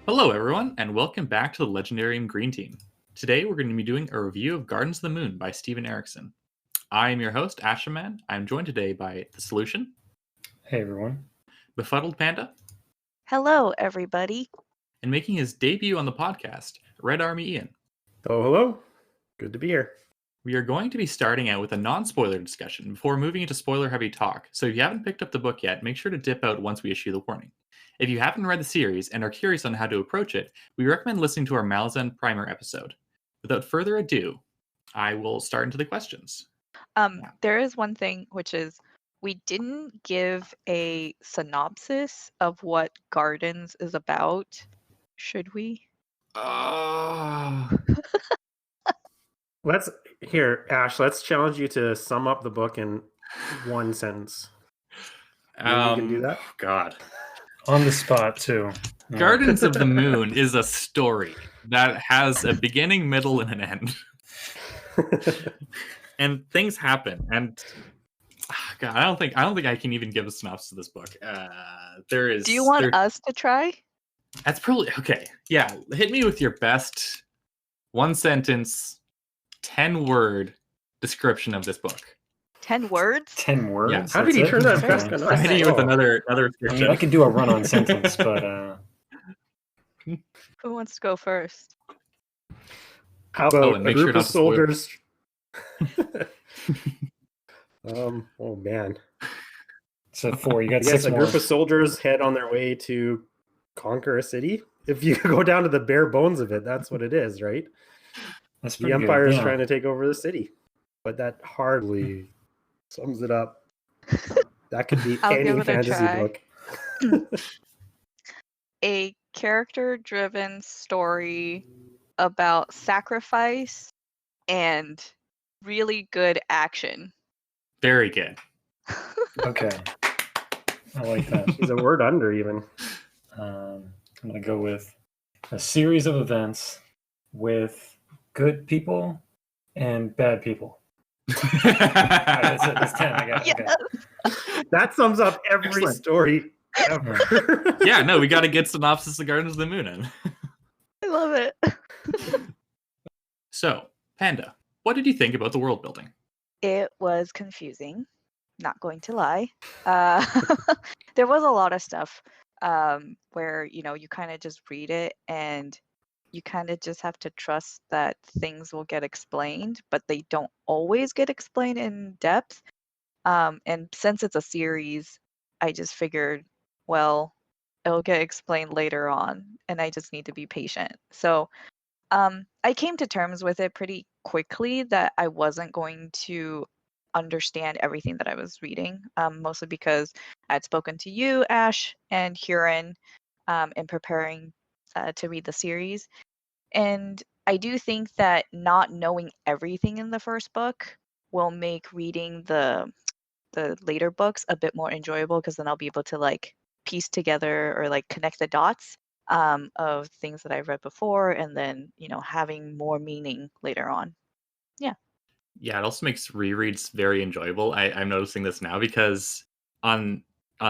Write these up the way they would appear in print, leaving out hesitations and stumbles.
Hello, everyone, and welcome back to the Legendarium Green Team. Today, we're going to be doing a review of Gardens of the Moon by Steven Erikson. I am your host, Ashaman. I'm joined today by TheSoulution. Hey, everyone. BefuddledPanda. Hello, everybody. And making his debut on the podcast, RedArmyIan. Oh, hello. Good to be here. We are going to be starting out with a non-spoiler discussion before moving into spoiler-heavy talk, so if you haven't picked up the book yet, make sure to dip out once we issue the warning. If you haven't read the series and are curious on how to approach it, we recommend listening to our Malazan primer episode. Without further ado, I will start into the questions. There is one thing, which is we didn't give a synopsis of what Gardens is about. Should we? Let's challenge you to sum up the book in one sentence. You can do that? God. On the spot, too. Gardens of the Moon is a story that has a beginning, middle, and an end. And things happen. And God, I don't think I can even give a synopsis of this book. Do you want us to try? That's probably okay. Yeah, hit me with your best 1 sentence, 10-word description of this book. 10 words? 10 words? Yeah. How did you turn that fast? I'm hitting you with another I description. mean, I can do a run-on sentence, but... Who wants to go first? How about and a make group sure not of to spoil. soldiers? Oh, man. So 4, you I got guess 6 a more. group of soldiers head on their way to conquer a city. If you go down to the bare bones of it, that's what it is, right? That's The pretty good, Empire is yeah. trying to take over the city. But that hardly sums it up. That could be I'll any give it a fantasy try. book. A character-driven story about sacrifice and really good action. Very good. Okay. I like that. He's a word under, even. I'm going to go with a series of events with good people and bad people. All right, that's it. That's 10. I got it. Yes. Okay. That sums up every Excellent. story ever. Yeah, no, we got to get synopsis of Gardens of the Moon in. I love it. So, Panda, what did you think about the world building? It was confusing, not going to lie. There was a lot of stuff where, you kind of just read it and you kind of just have to trust that things will get explained, but they don't always get explained in depth. And since it's a series, I just figured, well, it'll get explained later on, and I just need to be patient. So I came to terms with it pretty quickly that I wasn't going to understand everything that I was reading, mostly because I had spoken to you, Ash, and Huron in preparing to read the series. And I do think that not knowing everything in the first book will make reading the later books a bit more enjoyable, because then I'll be able to piece together or connect the dots of things that I've read before, and then having more meaning later on. Yeah, it also makes rereads very enjoyable. I'm noticing this now because on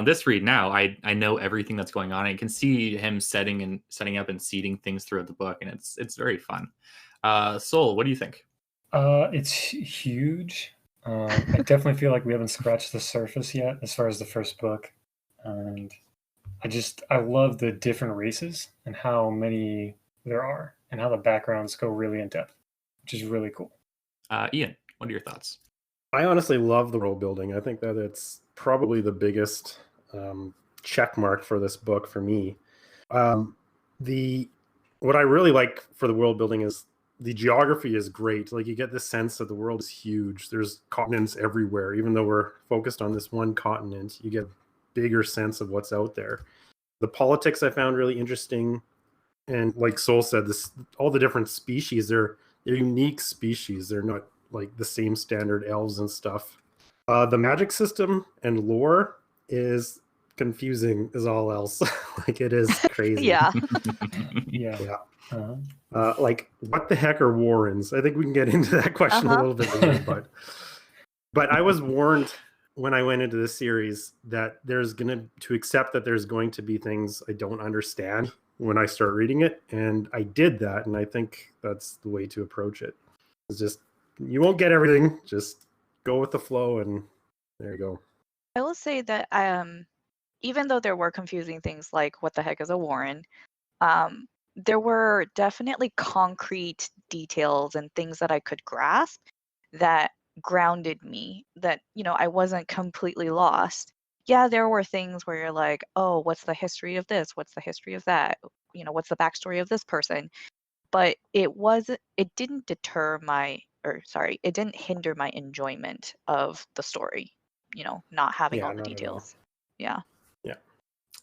this read now, I know everything that's going on. I can see him setting up and seeding things throughout the book, and it's very fun. Soul, what do you think? It's huge. I definitely feel like we haven't scratched the surface yet as far as the first book. And I love the different races and how many there are and how the backgrounds go really in depth, which is really cool. Ian, what are your thoughts? I honestly love the world building. I think that it's probably the biggest check mark for this book for me. What I really like for the world building is the geography is great. You get this sense that the world is huge. There's continents everywhere. Even though we're focused on this one continent, you get a bigger sense of what's out there. The politics I found really interesting. And like Soul said, all the different species, they're unique species. They're not like the same standard elves and stuff. The magic system and lore is confusing as all else. It is crazy. Yeah. Yeah. Uh-huh. What the heck are Warrens? I think we can get into that question a little bit later, but I was warned when I went into this series that to accept that there's going to be things I don't understand when I start reading it. And I did that, and I think that's the way to approach it. It's just, you won't get everything, just go with the flow, and there you go. I will say that even though there were confusing things like what the heck is a warren, there were definitely concrete details and things that I could grasp that grounded me, that, I wasn't completely lost. Yeah, there were things where you're like, oh, what's the history of this? What's the history of that? What's the backstory of this person? But it didn't it didn't hinder my enjoyment of the story, not having Yeah, all the not at all. details. Yeah.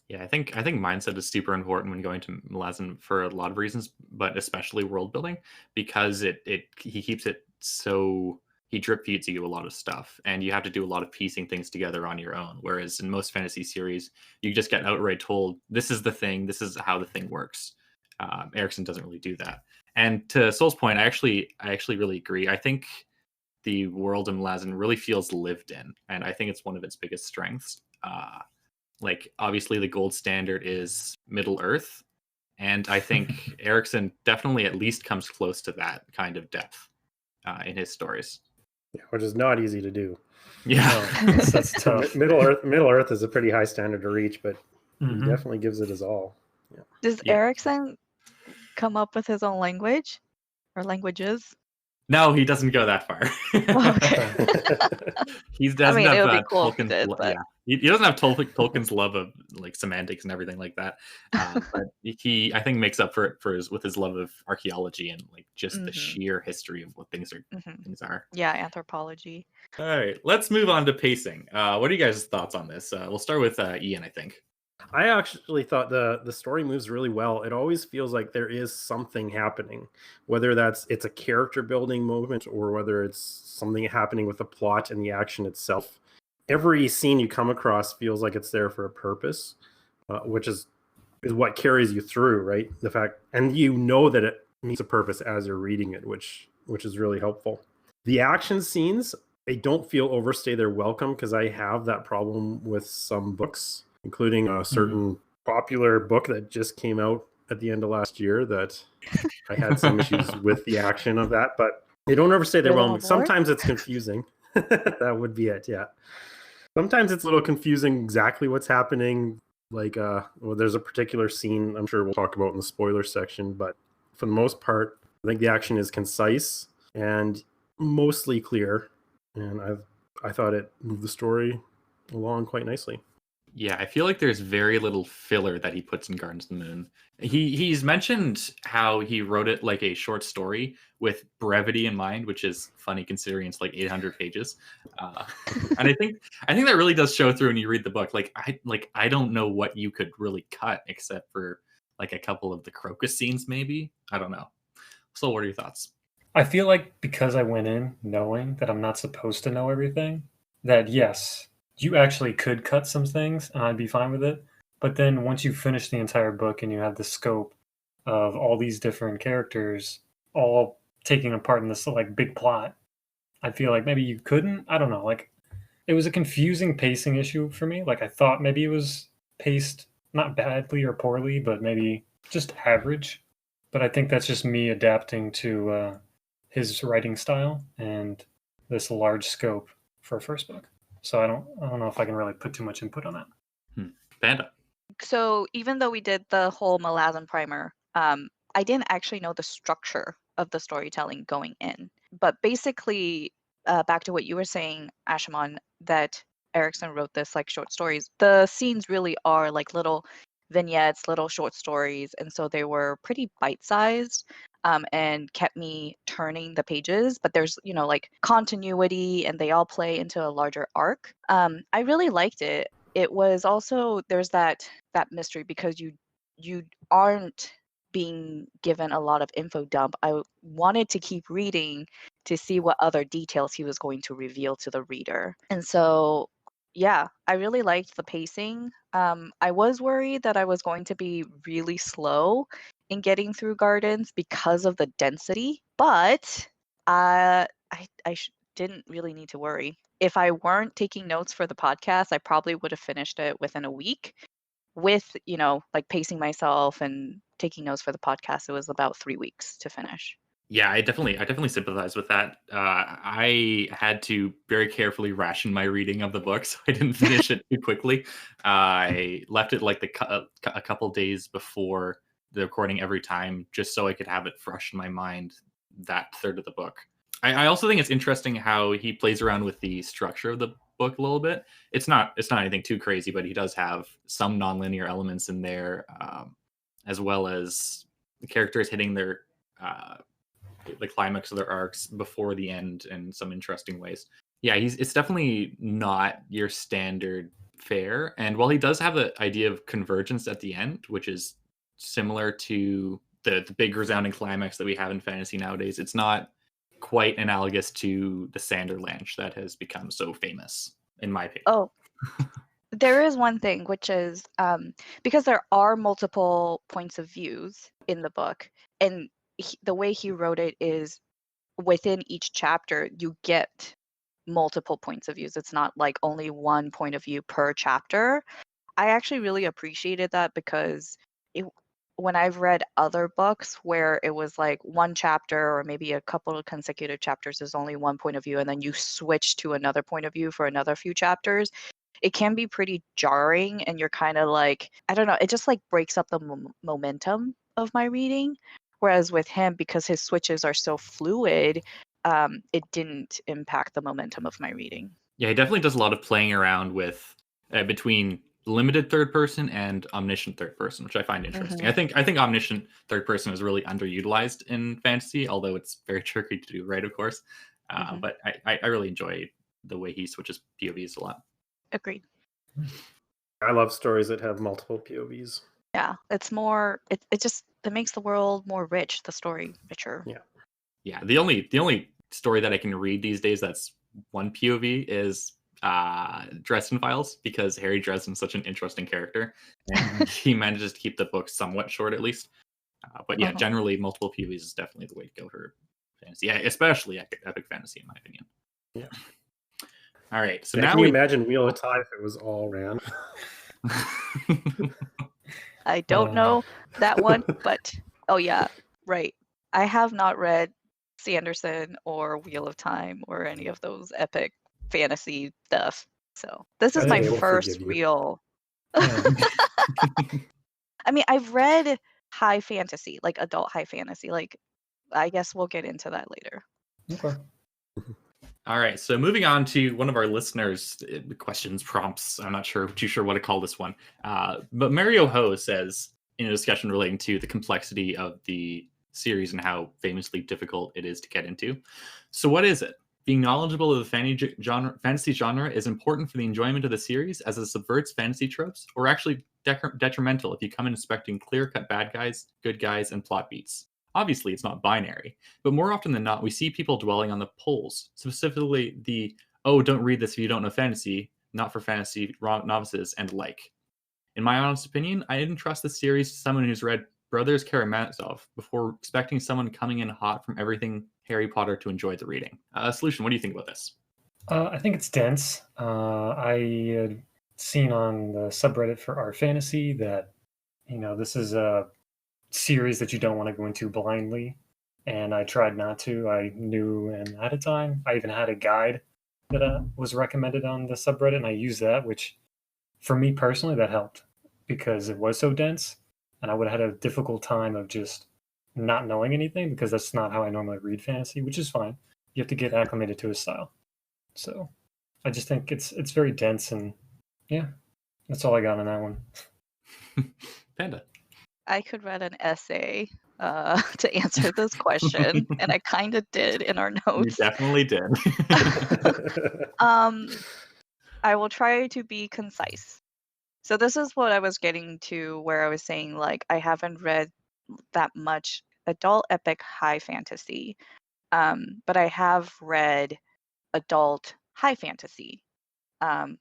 Yeah, I think mindset is super important when going to Malazan for a lot of reasons, but especially world building, because he keeps it so, he drip feeds you a lot of stuff, and you have to do a lot of piecing things together on your own. Whereas in most fantasy series, you just get outright told, this is the thing, this is how the thing works. Erikson doesn't really do that. And to Soul's point, I actually really agree. I think the world in Malazan really feels lived in, and I think it's one of its biggest strengths. Like, obviously the gold standard is Middle Earth, and I think Erikson definitely at least comes close to that kind of depth in his stories. Yeah, which is not easy to do. Yeah, That's tough. Middle Earth is a pretty high standard to reach, but he definitely gives it his all. Yeah. Does Erikson come up with his own language or languages? No, he doesn't go that far. Oh, okay. He doesn't have it would be cool if he Tolkien's did, but yeah. He doesn't have Tolkien's love of like semantics and everything like that. But he, I think, makes up for it with his love of archaeology and like just the sheer history of what things are. Yeah, anthropology. All right, let's move on to pacing. What are you guys' thoughts on this? We'll start with Ian, I think. I actually thought the story moves really well. It always feels like there is something happening, whether it's a character building moment or whether it's something happening with the plot and the action itself. Every scene you come across feels like it's there for a purpose, which is what carries you through, right? The fact, and you know that it needs a purpose as you're reading it, which is really helpful. The action scenes, they don't feel overstay their welcome, because I have that problem with some books, including a certain popular book that just came out at the end of last year that I had some issues with the action of that, but they don't overstay their welcome. Sometimes it's confusing. That would be it, yeah. Sometimes it's a little confusing exactly what's happening. Like, there's a particular scene I'm sure we'll talk about in the spoiler section, but for the most part, I think the action is concise and mostly clear, and I thought it moved the story along quite nicely. Yeah, I feel like there's very little filler that he puts in Gardens of the Moon. He's mentioned how he wrote it like a short story with brevity in mind, which is funny considering it's like 800 pages. And I think that really does show through when you read the book. I don't know what you could really cut except for like a couple of the crocus scenes, maybe. I don't know. So, what are your thoughts? I feel like because I went in knowing that I'm not supposed to know everything, that yes, you actually could cut some things and I'd be fine with it. But then once you finish the entire book and you have the scope of all these different characters all taking a part in this like big plot, I feel like maybe you couldn't. I don't know. Like, it was a confusing pacing issue for me. Like, I thought maybe it was paced not badly or poorly, but maybe just average. But I think that's just me adapting to his writing style and this large scope for a first book. So I don't know if I can really put too much input on that. Panda. So even though we did the whole Malazan primer, I didn't actually know the structure of the storytelling going in. But basically, back to what you were saying, Ashaman, that Erikson wrote this like short stories. The scenes really are like little vignettes, little short stories, and so they were pretty bite-sized. And kept me turning the pages, but there's like continuity and they all play into a larger arc. I really liked it. It was also, there's that mystery because you aren't being given a lot of info dump. I wanted to keep reading to see what other details he was going to reveal to the reader, and so yeah, I really liked the pacing. I was worried that I was going to be really slow in getting through Gardens because of the density, but I didn't really need to worry. If I weren't taking notes for the podcast, I probably would have finished it within a week. with, like pacing myself and taking notes for the podcast, it was about 3 weeks to finish. Yeah, I definitely sympathize with that. I had to very carefully ration my reading of the book, so I didn't finish it too quickly. I left it like a couple days before the recording every time, just so I could have it fresh in my mind, that third of the book. I also think it's interesting how he plays around with the structure of the book a little bit. It's not anything too crazy, but he does have some nonlinear elements in there, as well as the characters hitting their the climax of their arcs before the end in some interesting ways. Yeah, it's definitely not your standard fare. And while he does have the idea of convergence at the end, which is similar to the big resounding climax that we have in fantasy nowadays, it's not quite analogous to the Sanderlanche that has become so famous, in my opinion. Oh, there is one thing, which is because there are multiple points of views in the book, and the way he wrote it is within each chapter you get multiple points of views. It's not like only one point of view per chapter. I actually really appreciated that, because when I've read other books where it was like one chapter or maybe a couple of consecutive chapters is only one point of view, and then you switch to another point of view for another few chapters, it can be pretty jarring, and you're kind of like, I don't know, it just like breaks up the momentum of my reading. Whereas with him, because his switches are so fluid, it didn't impact the momentum of my reading. Yeah, he definitely does a lot of playing around with between limited third person and omniscient third person, which I find interesting. I think omniscient third person is really underutilized in fantasy, although it's very tricky to do, right? Of course, but I really enjoy the way he switches POVs a lot. Agreed. I love stories that have multiple POVs. Yeah, it's more. It makes the world more rich, the story richer. Yeah. The only story that I can read these days that's one POV is Dresden Files, because Harry Dresden is such an interesting character, and he manages to keep the book somewhat short at least. But yeah, generally multiple POVs is definitely the way to go for fantasy. Yeah, especially epic fantasy, in my opinion. Yeah. All right, so Yeah, now can you imagine Wheel of Time if it was all random? I don't know that one, but oh yeah, right. I have not read Sanderson or Wheel of Time or any of those epic fantasy stuff. So this is my Okay, we'll first forgive you. real. Yeah. I mean, I've read high fantasy, like adult high fantasy. Like, I guess we'll get into that later. Okay. All right, so moving on to one of our listeners' questions, prompts. I'm not too sure what to call this one. But Mario Ho says, in a discussion relating to the complexity of the series and how famously difficult it is to get into. So what is it? Being knowledgeable of the fantasy genre is important for the enjoyment of the series as it subverts fantasy tropes, or actually detrimental if you come in expecting clear-cut bad guys, good guys, and plot beats. Obviously, it's not binary, but more often than not, we see people dwelling on the poles, specifically the, oh, don't read this if you don't know fantasy, not for fantasy novices, and like. In my honest opinion, I didn't trust the series to someone who's read Brothers Karamazov before expecting someone coming in hot from everything Harry Potter to enjoy the reading. Solution, what do you think about this? I think it's dense. I had seen on the subreddit for our fantasy that, this is a series that you don't want to go into blindly. And I tried not to. I knew and ahead of time. I even had a guide that was recommended on the subreddit, and I used that, which for me personally, that helped because it was so dense. And I would have had a difficult time of just not knowing anything, because that's not how I normally read fantasy, which is fine. You have to get acclimated to his style. So I just think it's very dense, and yeah, that's all I got on that one. Panda. I could write an essay to answer this question, and I kind of did in our notes. You definitely did. I will try to be concise. So this is what I was getting to, where I was saying, like, I haven't read that much adult epic high fantasy, but I have read adult high fantasy.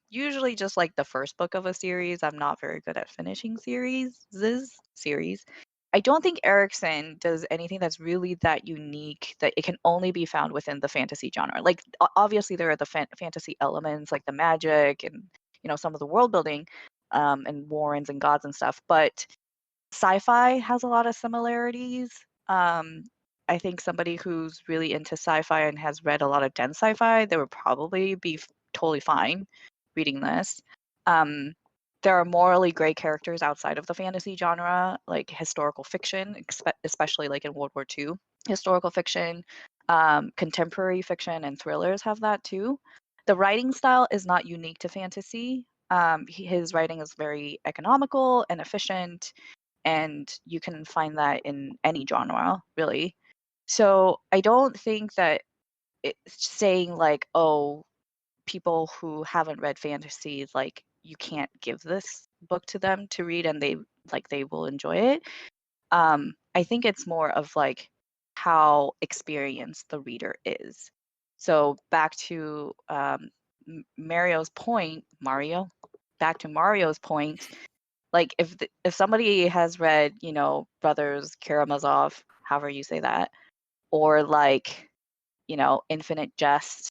Usually just like the first book of a series. I'm not very good at finishing series. I don't think Erickson does anything that's really that unique that it can only be found within the fantasy genre. Like, obviously there are the fantasy elements, like the magic and some of the world building, and warrens and gods and stuff, but sci-fi has a lot of similarities. I think somebody who's really into sci-fi and has read a lot of dense sci-fi, they would probably be totally fine reading this. There are morally gray characters outside of the fantasy genre, like historical fiction, especially like in World War II. Historical fiction, contemporary fiction, and thrillers have that too. The writing style is not unique to fantasy. His writing is very economical and efficient, and you can find that in any genre, really. So I don't think that it's saying like, oh, people who haven't read fantasy, like you can't give this book to them to read and they will enjoy it. I think it's more of like how experienced the reader is. So back to Mario's point, like if somebody has read, Brothers Karamazov, however you say that, or like, Infinite Jest,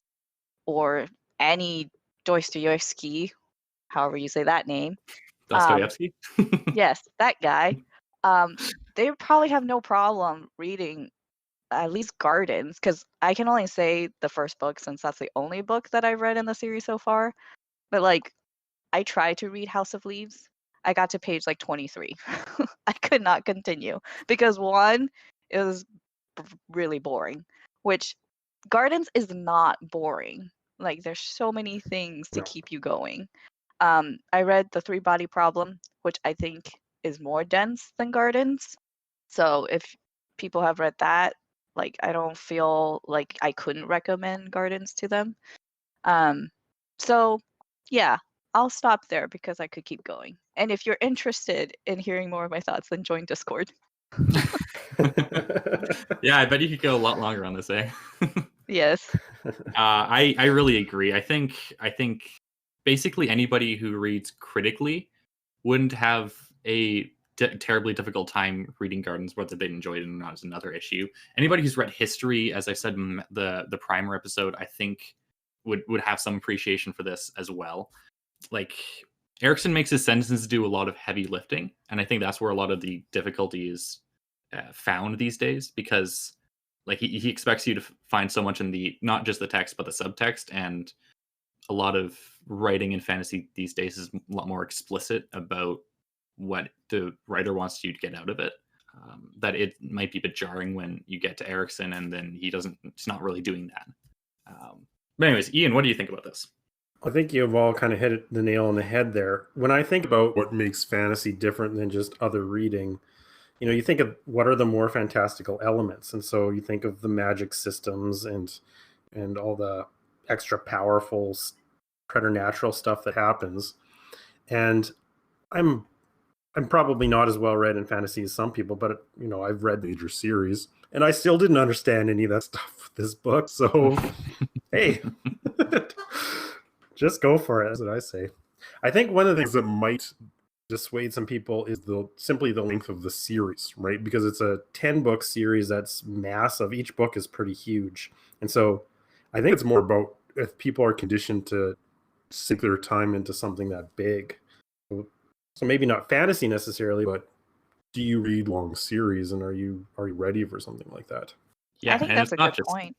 or any Dostoevsky, however you say that name. Dostoevsky? Yes, that guy. They probably have no problem reading at least Gardens, because I can only say the first book since that's the only book that I've read in the series so far. But like, I tried to read House of Leaves. I got to page like 23. I could not continue because one, it was really boring, which Gardens is not boring. Like there's so many things to No. keep you going. I read The Three Body Problem, which I think is more dense than Gardens. So if people have read that, like I don't feel like I couldn't recommend Gardens to them. So yeah, I'll stop there because I could keep going. And if you're interested in hearing more of my thoughts, then join Discord. Yeah, I bet you could go a lot longer on this, eh? Yes. I really agree. I think basically anybody who reads critically wouldn't have a terribly difficult time reading Gardens, whether they enjoyed it or not is another issue. Anybody who's read history, as I said in the primer episode, I think would have some appreciation for this as well. Like Erickson makes his sentences do a lot of heavy lifting, and I think that's where a lot of the difficulty is found these days, because like he expects you to find so much in the not just the text but the subtext, and a lot of writing in fantasy these days is a lot more explicit about what the writer wants you to get out of it. That it might be a bit jarring when you get to Erickson and then he's not really doing that. But anyways, Ian, what do you think about this? I think you've all kind of hit the nail on the head there. When I think about what makes fantasy different than just other reading, you think of what are the more fantastical elements, and so you think of the magic systems and all the extra powerful preternatural stuff that happens. And I'm probably not as well read in fantasy as some people, but I've read major series, and I still didn't understand any of that stuff with this book. So, hey, just go for it. That's what I say. I think one of the things that might dissuade some people is simply the length of the series, right? Because it's a 10-book series that's massive. Each book is pretty huge, and so I think it's more about if people are conditioned to sink their time into something that big. So maybe not fantasy necessarily, but do you read long series, and are you ready for something like that? Yeah, I think and that's a good point.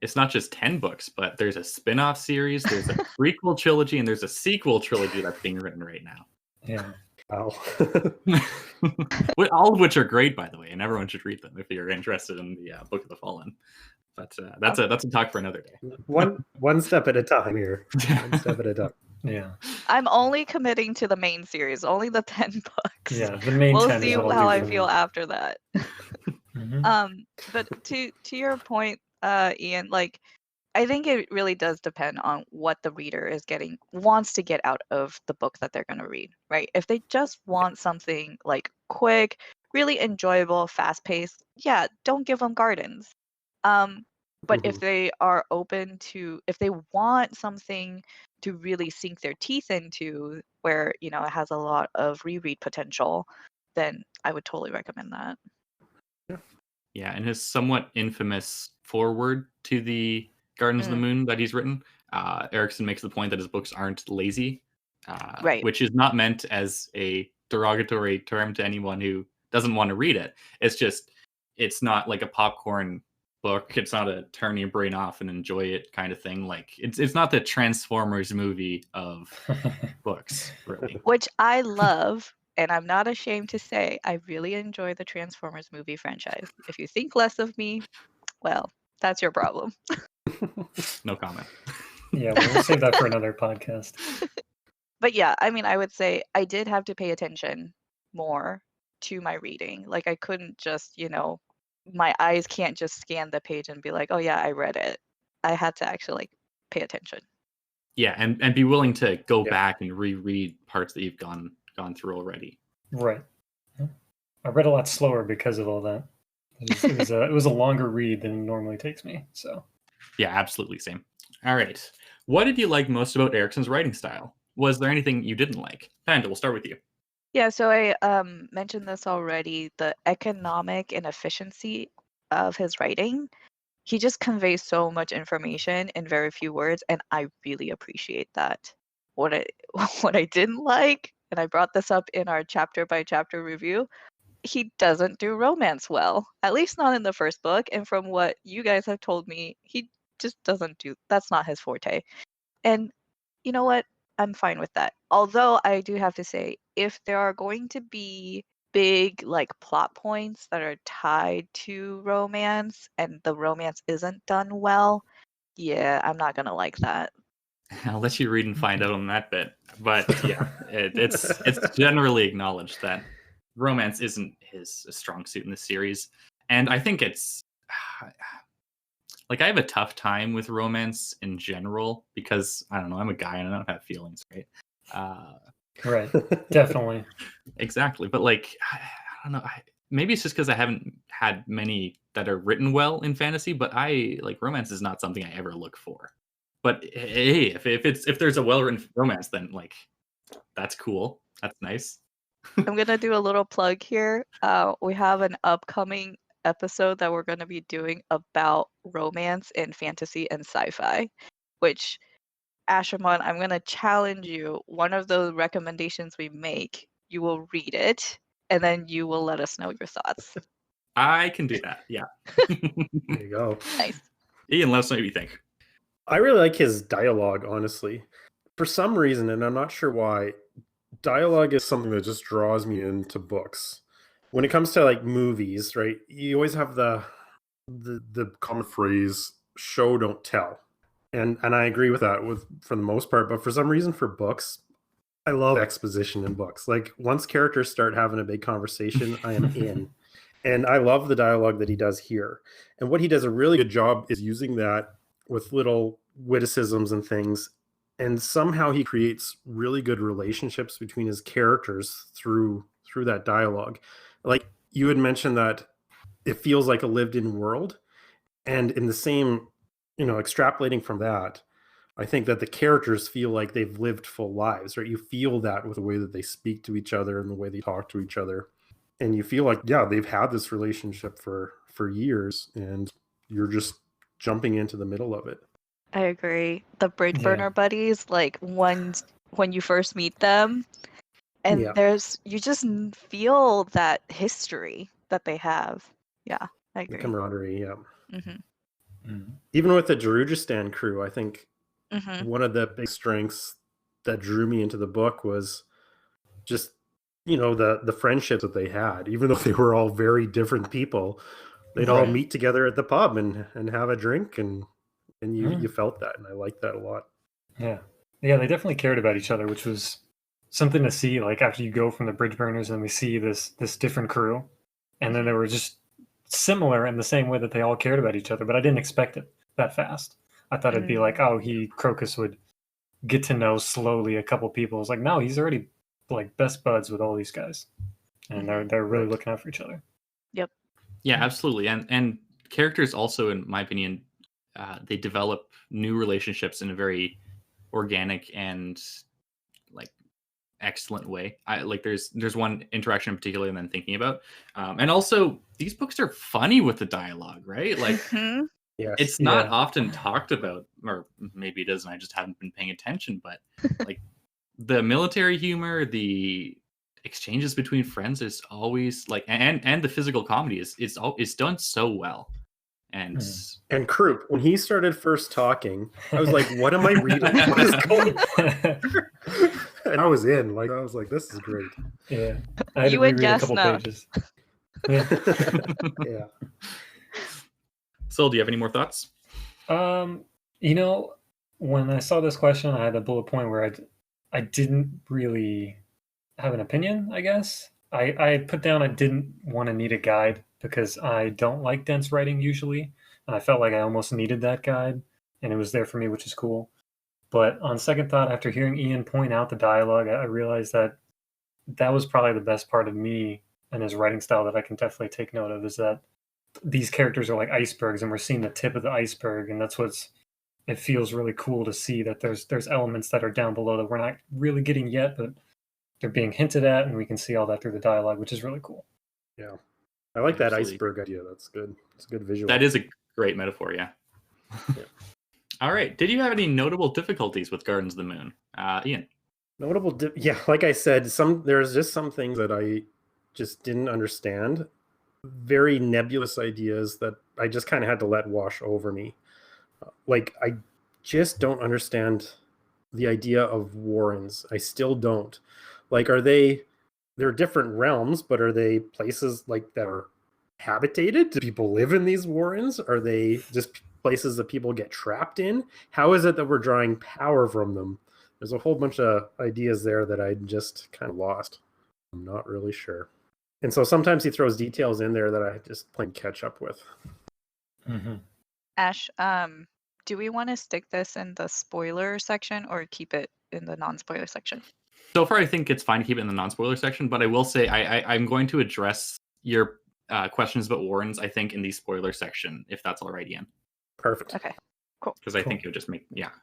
It's not just 10 books, but there's a spin-off series, there's a prequel trilogy, and there's a sequel trilogy that's being written right now. Yeah. Wow. All of which are great, by the way, and everyone should read them if you're interested in the Book of the Fallen. But that's a talk for another day. One step at a time here. One step at a time. Yeah. I'm only committing to the main series, only the 10 books. Yeah. The main We'll 10 see is what how I'll I do for feel me. after that. Mhm. But to your point, Ian, like I think it really does depend on what the reader wants to get out of the book that they're going to read, right? If they just want something like quick, really enjoyable, fast-paced, yeah, don't give them Gardens. But if they are open to, if they want something to really sink their teeth into, where it has a lot of reread potential, then I would totally recommend that. Yeah, and his somewhat infamous foreword to the Gardens of the Moon that he's written, Erickson makes the point that his books aren't lazy. Right. which is not meant as a derogatory term to anyone who doesn't want to read it. It's just, it's not like a popcorn book. It's not a turn your brain off and enjoy it kind of thing. Like it's not the Transformers movie of books, really. Which I love, and I'm not ashamed to say I really enjoy the Transformers movie franchise. If you think less of me, well, that's your problem. No comment. Yeah, we'll save that for another podcast. But yeah, I mean, I would say I did have to pay attention more to my reading. Like I couldn't just, my eyes can't just scan the page and be like, oh yeah, I read it. I had to actually like pay attention. Yeah, and be willing to go Yeah. back and reread parts that you've gone through already. Right. I read a lot slower because of all that. It was a longer read than it normally takes me. So Yeah, absolutely same. All right. What did you like most about Erickson's writing style? Was there anything you didn't like? Panda, we'll start with you. Yeah, so I mentioned this already, the economic inefficiency of his writing. He just conveys so much information in very few words, and I really appreciate that. What I what I didn't like, and I brought this up in our chapter by chapter review, he doesn't do romance well. At least not in the first book, and from what you guys have told me, he just doesn't do, that's not his forte. And you know what? I'm fine with that. Although I do have to say, if there are going to be big like plot points that are tied to romance and the romance isn't done well, yeah, I'm not gonna like that. I'll let you read and find out on that bit. But yeah, it's generally acknowledged that romance isn't his strong suit in the series. And I think it's like I have a tough time with romance in general because I don't know, I'm a guy and I don't have feelings, right? right, definitely. Exactly. But like, I don't know. Maybe it's just because I haven't had many that are written well in fantasy, but I like romance is not something I ever look for. But hey, if there's a well-written romance, then like that's cool. That's nice. I'm gonna do a little plug here. We have an upcoming episode that we're gonna be doing about romance in fantasy and sci-fi, which Ashaman, I'm gonna challenge you. One of the recommendations we make, you will read it, and then you will let us know your thoughts. I can do that. Yeah. There you go. Nice. Ian, let us know what you think. I really like his dialogue, honestly. For some reason, and I'm not sure why, dialogue is something that just draws me into books. When it comes to like movies, right? You always have the common phrase "show don't tell," and I agree with that for the most part. But for some reason, for books, I love exposition in books. Like once characters start having a big conversation, I am in. And I love the dialogue that he does here. And what he does a really good job is using that with little witticisms and things. And somehow he creates really good relationships between his characters through that dialogue. Like you had mentioned that it feels like a lived-in world. And in the same, extrapolating from that, I think that the characters feel like they've lived full lives, right? You feel that with the way that they speak to each other and the way they talk to each other. And you feel like, yeah, they've had this relationship for years, and you're just jumping into the middle of it. I agree. The bridge burner buddies, like when you first meet them, and you just feel that history that they have. Yeah, I agree. The camaraderie, yeah. Mm-hmm. Even with the Darujistan crew, I think Mm-hmm. one of the big strengths that drew me into the book was just the friendship that they had. Even though they were all very different people, they'd all meet together at the pub and have a drink, and you felt that, and I liked that a lot. Yeah, they definitely cared about each other, which was something to see. Like after you go from the bridge burners and we see this different crew, and then they were just similar in the same way that they all cared about each other, but I didn't expect it that fast. I thought it'd be like, Crocus would get to know slowly a couple people. It's like, no, he's already like best buds with all these guys, and they're really looking out for each other. Yep. Yeah, absolutely. And characters also, in my opinion, they develop new relationships in a very organic and like excellent way. There's one interaction in particular that I'm thinking about, and also these books are funny with the dialogue, right? Like. Yes. It's not often talked about, or maybe it is, and I just haven't been paying attention, but like the military humor, the exchanges between friends is always like, and the physical comedy is done so well. And And Croup, when he started first talking, I was like, "What am I reading? What is going on?" And I was in. Like, I was like, "This is great." Yeah, I had You to and reread a Jess couple know. pages. Yeah. Yeah. Sol, do you have any more thoughts? You know, when I saw this question, I had a bullet point where I didn't really have an opinion, I guess. I put down I didn't want to need a guide because I don't like dense writing usually. And I felt like I almost needed that guide, and it was there for me, which is cool. But on second thought, after hearing Ian point out the dialogue, I realized that that was probably the best part of me and his writing style that I can definitely take note of, is that these characters are like icebergs and we're seeing the tip of the iceberg, and that's what's it feels really cool to see that there's elements that are down below that we're not really getting yet, but they're being hinted at, and we can see all that through the dialogue, which is really cool. Yeah. I like that Absolutely. iceberg idea. That's good. It's a good visual. That is a great metaphor, yeah. Yeah. All right. Did you have any notable difficulties with Gardens of the Moon? Ian? Notable. Yeah, like I said, there's just some things that I just didn't understand. Very nebulous ideas that I just kind of had to let wash over me. Like, I just don't understand the idea of warrens. I still don't. Like, they're different realms, but are they places like that are habitated? Do people live in these warrens? Are they just places that people get trapped in? How is it that we're drawing power from them? There's a whole bunch of ideas there that I just kind of lost. I'm not really sure. And so sometimes he throws details in there that I just plain catch up with. Mm-hmm. Ash, do we want to stick this in the spoiler section or keep it in the non-spoiler section? So far, I think it's fine to keep it in the non-spoiler section, but I will say I'm going to address your questions about warrens, I think, in the spoiler section, if that's all right, Ian. Perfect. Okay, cool. Because I think it would just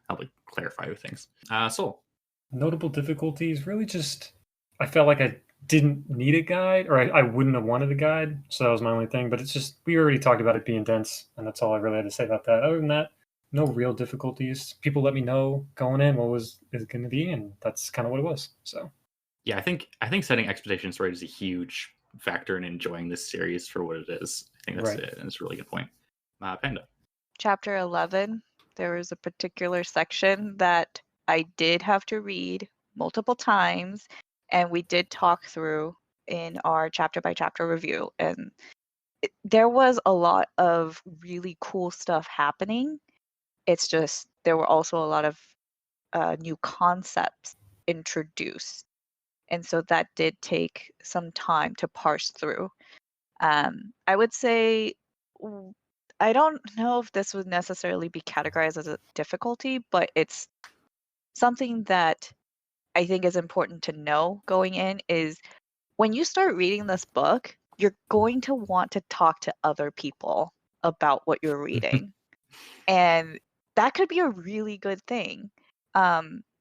help clarify with things. Sol. Notable difficulties, really just, I felt like I didn't need a guide, or I wouldn't have wanted a guide, so that was my only thing. But it's just, we already talked about it being dense, and that's all I really had to say about that. Other than that, no real difficulties. People let me know going in what was it going to be, and that's kind of what it was. So Yeah, I think setting expectations right is a huge factor in enjoying this series for what it is. I think that's Right. it, and it's a really good point. Panda. Chapter 11, there was a particular section that I did have to read multiple times, and we did talk through in our chapter by chapter review. And there was a lot of really cool stuff happening. It's just there were also a lot of new concepts introduced. And so that did take some time to parse through. I would say I don't know if this would necessarily be categorized as a difficulty, but it's something that I think is important to know going in is when you start reading this book, you're going to want to talk to other people about what you're reading. And that could be a really good thing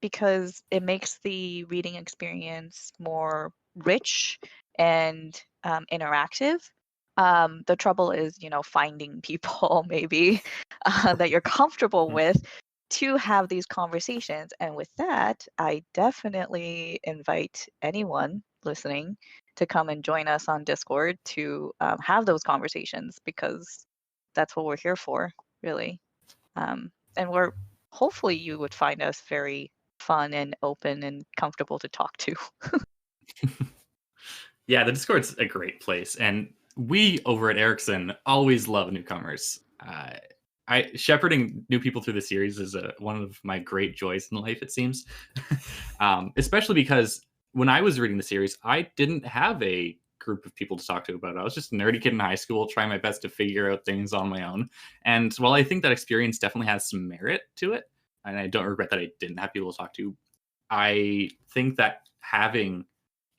because it makes the reading experience more rich and interactive. The trouble is, finding people maybe that you're comfortable with to have these conversations. And with that, I definitely invite anyone listening to come and join us on Discord to have those conversations, because that's what we're here for, really. And hopefully you would find us very fun and open and comfortable to talk to. Yeah, the Discord's a great place, and we over at Ericsson always love newcomers. Shepherding new people through the series is one of my great joys in life, it seems. Especially because when I was reading the series, I didn't have a group of people to talk to about it. I was just a nerdy kid in high school trying my best to figure out things on my own. And while I think that experience definitely has some merit to it, and I don't regret that I didn't have people to talk to, I think that having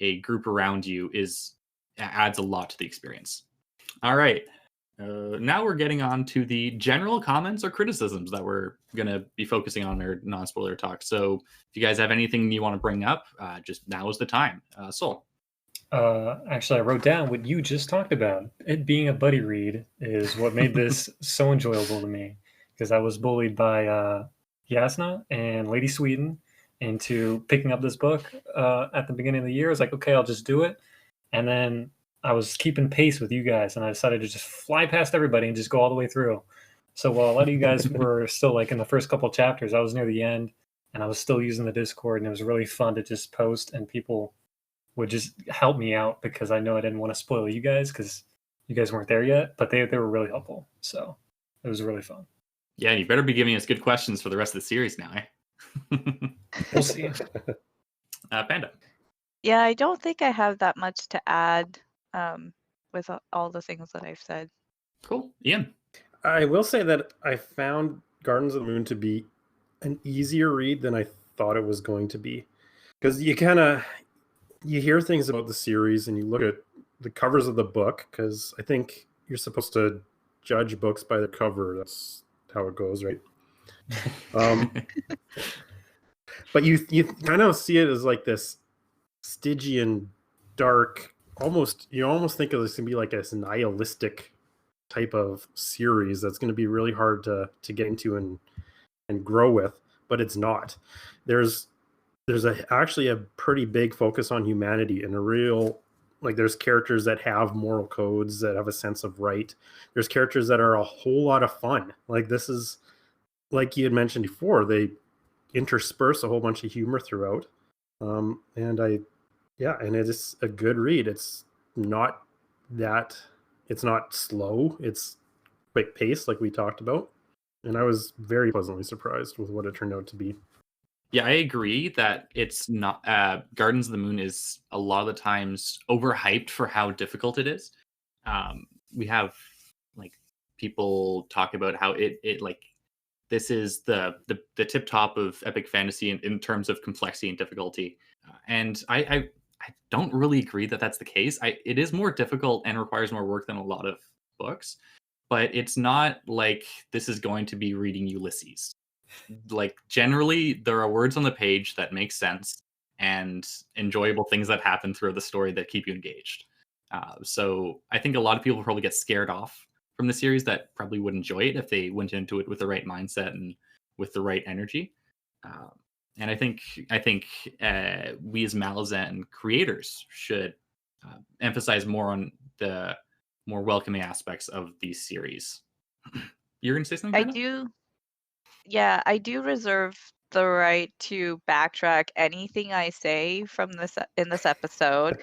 a group around you adds a lot to the experience. All right. Now we're getting on to the general comments or criticisms that we're going to be focusing on in our non-spoiler talk. So if you guys have anything you want to bring up, just now is the time. Sol. Actually, I wrote down what you just talked about. It being a buddy read is what made this so enjoyable to me, because I was bullied by Yasna and Lady Sweden, into picking up this book at the beginning of the year. I was like, okay, I'll just do it. And then I was keeping pace with you guys, and I decided to just fly past everybody and just go all the way through. So while a lot of you guys were still like in the first couple of chapters, I was near the end, and I was still using the Discord, and it was really fun to just post, and people would just help me out because I know I didn't want to spoil you guys because you guys weren't there yet, but they were really helpful. So it was really fun. Yeah, you better be giving us good questions for the rest of the series now, eh? We'll see. Panda. Yeah, I don't think I have that much to add with all the things that I've said. Cool. Ian. I will say that I found Gardens of the Moon to be an easier read than I thought it was going to be. Because you hear things about the series and you look at the covers of the book, because I think you're supposed to judge books by the cover. That's how it goes, right? But you kind of see it as like this Stygian, dark, you almost think of this to be like this nihilistic type of series that's going to be really hard to get into and grow with, but it's not. There's actually a pretty big focus on humanity and a real, like, there's characters that have moral codes, that have a sense of right. There's characters that are a whole lot of fun. Like, this is, like you had mentioned before, they intersperse a whole bunch of humor throughout. And it is a good read. It's not slow. It's quick pace, like we talked about. And I was very pleasantly surprised with what it turned out to be. Yeah, I agree that it's not. Gardens of the Moon is a lot of the times overhyped for how difficult it is. We have like people talk about how it like this is the tip top of epic fantasy in terms of complexity and difficulty. And I don't really agree that that's the case. It is more difficult and requires more work than a lot of books, but it's not like this is going to be reading Ulysses. Like, generally, there are words on the page that make sense and enjoyable things that happen throughout the story that keep you engaged. So I think a lot of people probably get scared off from the series that probably would enjoy it if they went into it with the right mindset and with the right energy. And I think we as Malazan creators should emphasize more on the more welcoming aspects of these series. You're going to say something, I Panda? do. Yeah, I do reserve the right to backtrack anything I say from in this episode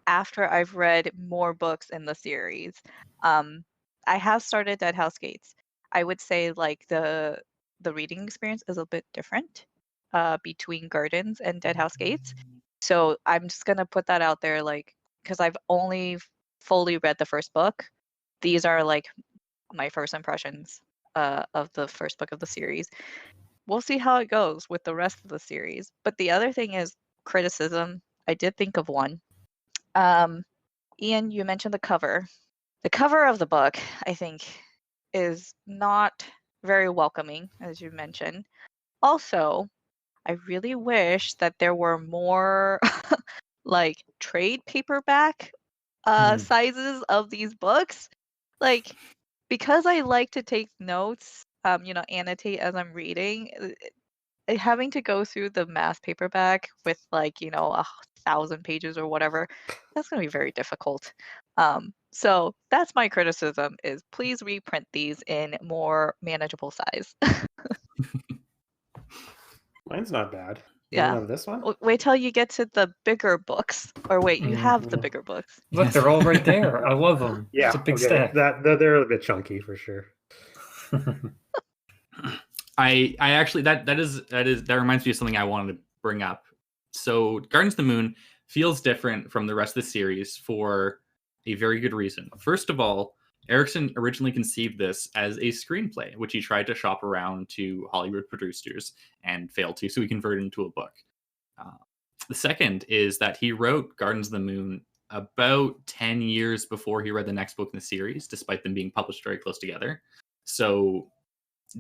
after I've read more books in the series. I have started Dead House Gates. I would say like the reading experience is a bit different between Gardens and Dead House Gates. So I'm just gonna put that out there, like, because I've only fully read the first book. These are like my first impressions of the first book of the series. We'll see how it goes with the rest of the series. But the other thing is criticism. I did think of one. Ian, you mentioned the cover. The cover of the book, I think, is not very welcoming, as you mentioned. Also, I really wish that there were more like trade paperback sizes of these books. Like, because I like to take notes, annotate as I'm reading, having to go through the mass paperback with 1,000 pages or whatever, that's going to be very difficult. So that's my criticism: is please reprint these in more manageable size. Mine's not bad. Yeah. You don't have this one? Wait till you get to the bigger books. Or wait, you have the bigger books. Look, they're all right there. I love them. Yeah, it's a big okay. stack. They're a bit chunky for sure. I actually that reminds me of something I wanted to bring up. So Gardens of the Moon feels different from the rest of the series for a very good reason. First of all, Erickson originally conceived this as a screenplay, which he tried to shop around to Hollywood producers and failed to, so he converted it into a book. The second is that he wrote Gardens of the Moon about 10 years before he read the next book in the series, despite them being published very close together. So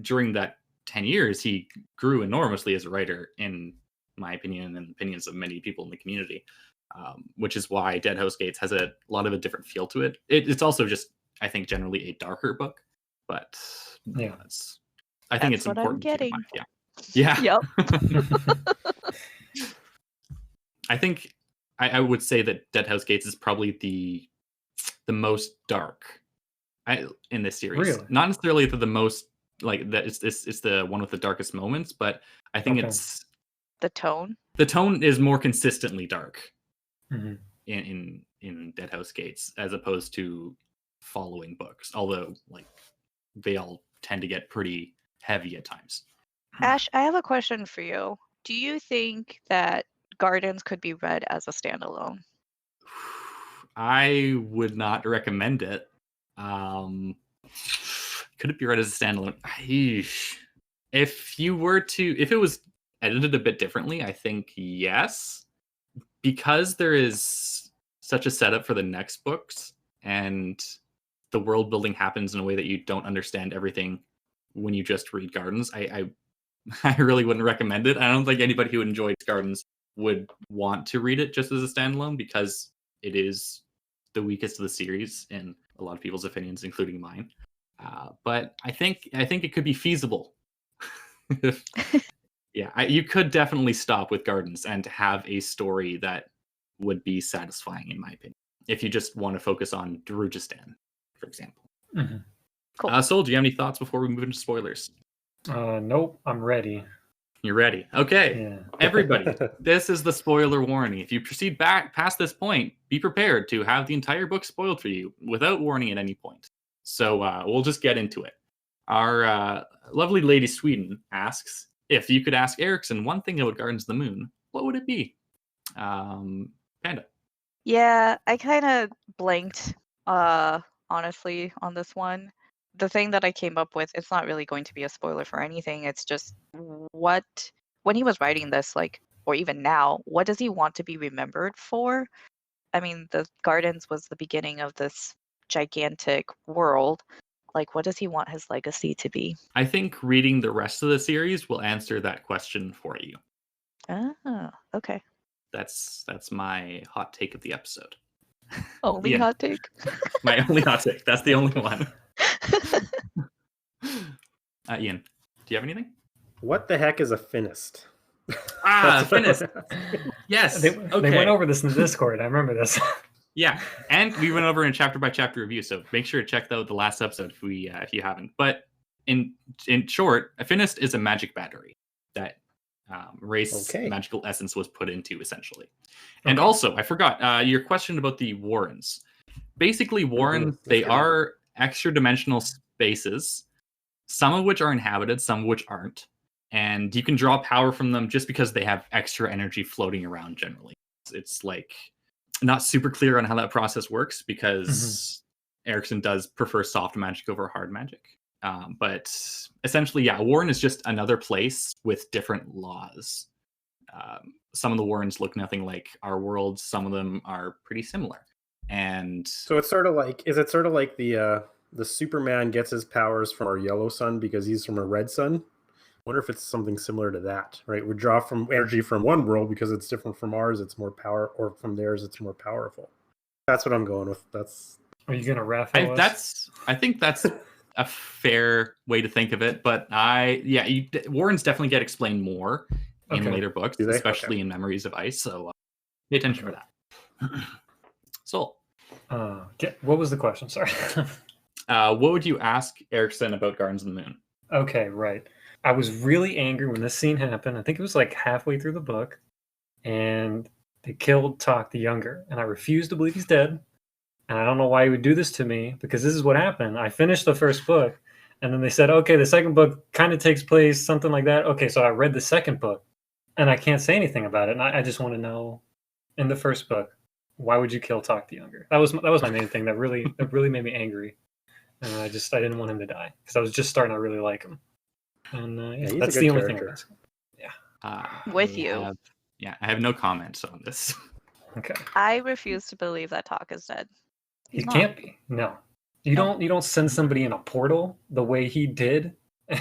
during that 10 years, he grew enormously as a writer, in my opinion, and opinions of many people in the community, which is why Dead House Gates has a lot of a different feel to it. It's also just, I think, generally a darker book, but Yeah, I think it's what important. I'm getting. Yeah. Yeah. Yep. I think I would say that Deadhouse Gates is probably the most dark in this series. Really? Not necessarily the most like that. It's the one with the darkest moments, but I think Okay. it's The tone. the tone is more consistently dark Mhm. in Deadhouse Gates as opposed to following books. Although like they all tend to get pretty heavy at times. Ash, I have a question for you. Do you think that Gardens could be read as a standalone? I would not recommend it. Could it be read as a standalone? Eesh. If it was edited a bit differently, I think yes, because there is such a setup for the next books, and the world building happens in a way that you don't understand everything when you just read Gardens. I really wouldn't recommend it. I don't think anybody who enjoys Gardens would want to read it just as a standalone because it is the weakest of the series in a lot of people's opinions, including mine. But I think it could be feasible. You could definitely stop with Gardens and have a story that would be satisfying, in my opinion. If you just want to focus on Darujistan, for example. Mhm. Cool. Sol, do you have any thoughts before we move into spoilers? Nope, I'm ready. You're ready. Okay. Yeah. Everybody, this is the spoiler warning. If you proceed back past this point, be prepared to have the entire book spoiled for you without warning at any point. So we'll just get into it. Our lovely Lady Sweden asks, if you could ask Erickson one thing about Gardens of the Moon, what would it be? Panda. Yeah, I kind of blanked, honestly, on this one. The thing that I came up with, it's not really going to be a spoiler for anything. It's just when he was writing this, like, or even now, what does he want to be remembered for? I mean, the Gardens was the beginning of this gigantic world. Like, what does he want his legacy to be? I think reading the rest of the series will answer that question for you. Oh, okay. That's my hot take of the episode. Only Yeah. hot take. My only hot take. That's the only one. Ian, do you have anything? What the heck is a finist? Ah, That's what I finist. was asking. Yes. They Okay. went over this in the Discord. I remember this. Yeah, and we went over in chapter by chapter review, so make sure to check out the last episode if you haven't. But in short, a finist is a magic battery that Race's magical essence was put into, essentially. And also, I forgot your question about the Warrens. Basically, Warrens, they are extra dimensional spaces, some of which are inhabited, some of which aren't. And you can draw power from them just because they have extra energy floating around generally. It's like not super clear on how that process works because Erickson does prefer soft magic over hard magic. But essentially, yeah, a Warren is just another place with different laws. Some of the Warrens look nothing like our worlds. Some of them are pretty similar. And so it's sort of like, is it sort of like the Superman gets his powers from our yellow sun because he's from a red sun? I wonder if it's something similar to that, right? We draw from energy from one world because it's different from ours. It's more power, or from theirs, it's more powerful. That's what I'm going with. That's. Are you gonna raffle us? I think that's a fair way to think of it. But Warrens definitely get explained more in later books, especially in Memories of Ice. So pay attention for that. Sol. What was the question? Sorry. What would you ask Erickson about Gardens of the Moon? Okay, right. I was really angry when this scene happened. I think it was like halfway through the book, and they killed Tok the Younger, and I refuse to believe he's dead. And I don't know why he would do this to me, because this is what happened. I finished the first book, and then they said, okay, the second book kind of takes place, something like that. Okay, so I read the second book, and I can't say anything about it. And I just want to know, in the first book, why would you kill Tok the Younger? That was my main thing that really made me angry, and I didn't want him to die because I was just starting to really like him. And that's the only thing. With you. I have no comments on this. Okay. I refuse to believe that Tok is dead. He can't be. No. You don't send somebody in a portal the way he did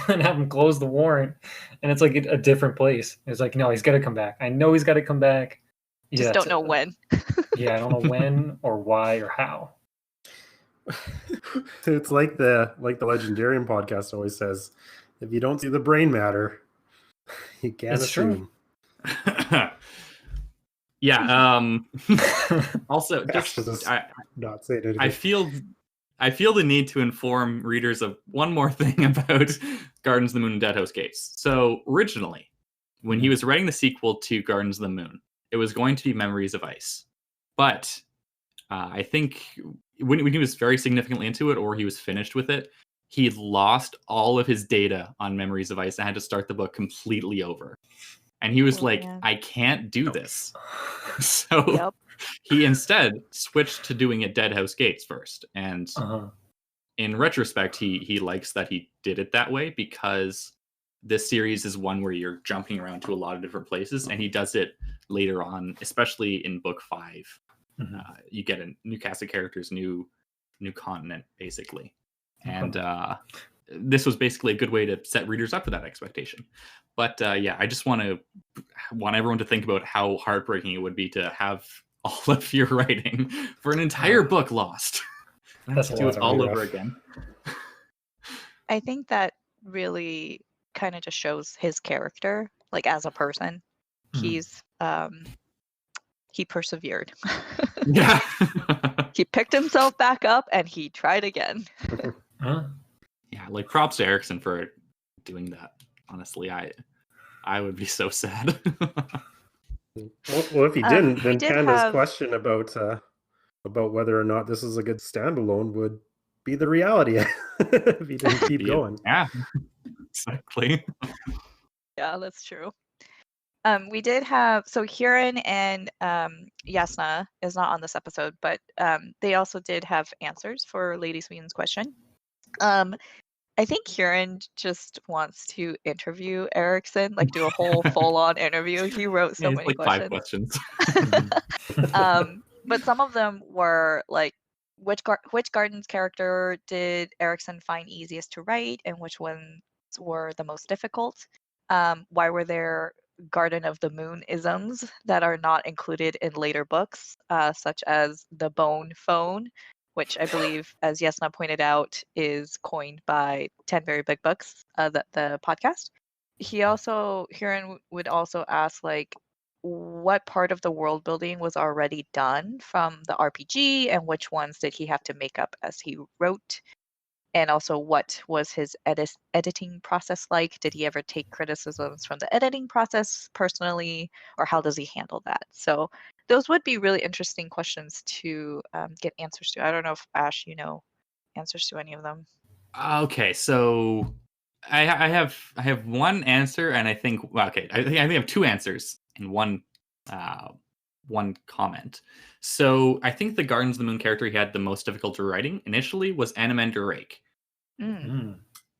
and have him close the warrant, and it's like a different place. It's like, no, he's got to come back. I know he's got to come back. Just don't know when. Yeah, I don't know when or why or how. It's like the Legendarium podcast always says, if you don't see the brain matter, You can't It's true. assume. Yeah. Also, Ash just is I, not saying anything. I feel the need to inform readers of one more thing about Gardens of the Moon and Dead House Gates. So originally, when he was writing the sequel to Gardens of the Moon, it was going to be Memories of Ice. But I think when he was very significantly into it, or he was finished with it, he lost all of his data on Memories of Ice and had to start the book completely over. And he was Oh, like, man. I can't do this. So Yep. he instead switched to doing it Dead House Gates first. And in retrospect, he likes that he did it that way, because this series is one where you're jumping around to a lot of different places, and he does it later on, especially in book 5. You get a new cast of characters, new continent, basically. And this was basically a good way to set readers up for that expectation. But yeah, I just want everyone to think about how heartbreaking it would be to have all of your writing for an entire book lost. That's to do it all over again. I think that really kind of just shows his character, like as a person. He's he persevered. Yeah. He picked himself back up and he tried again. Yeah, like props to Erickson for doing that. Honestly, I would be so sad. Well, if he didn't, we then did Panda's have- question about whether or not this is a good standalone would be the reality if he didn't keep going. Yeah, exactly. Yeah, that's true. We did have, so Huron and Yasna is not on this episode, but they also did have answers for Lady Sweden's question. I think Huron just wants to interview Erickson, like do a whole full-on interview. He wrote so many like questions. 5 questions. But some of them were like, which Gardens character did Erickson find easiest to write, and which ones were the most difficult? Why were there Garden of the Moon isms that are not included in later books, such as the bone phone, which I believe, as Yesna pointed out, is coined by 10 Very Big Books, the podcast. Huron would also ask, like, what part of the world building was already done from the RPG, and which ones did he have to make up as he wrote? And also, what was his editing process like? Did he ever take criticisms from the editing process personally, or how does he handle that? So those would be really interesting questions to get answers to. I don't know if Ash, you know answers to any of them. Okay, so I have one answer, and I think I have 2 answers and one comment. So I think the Gardens of the Moon character he had the most difficulty writing initially was Anamander Rake.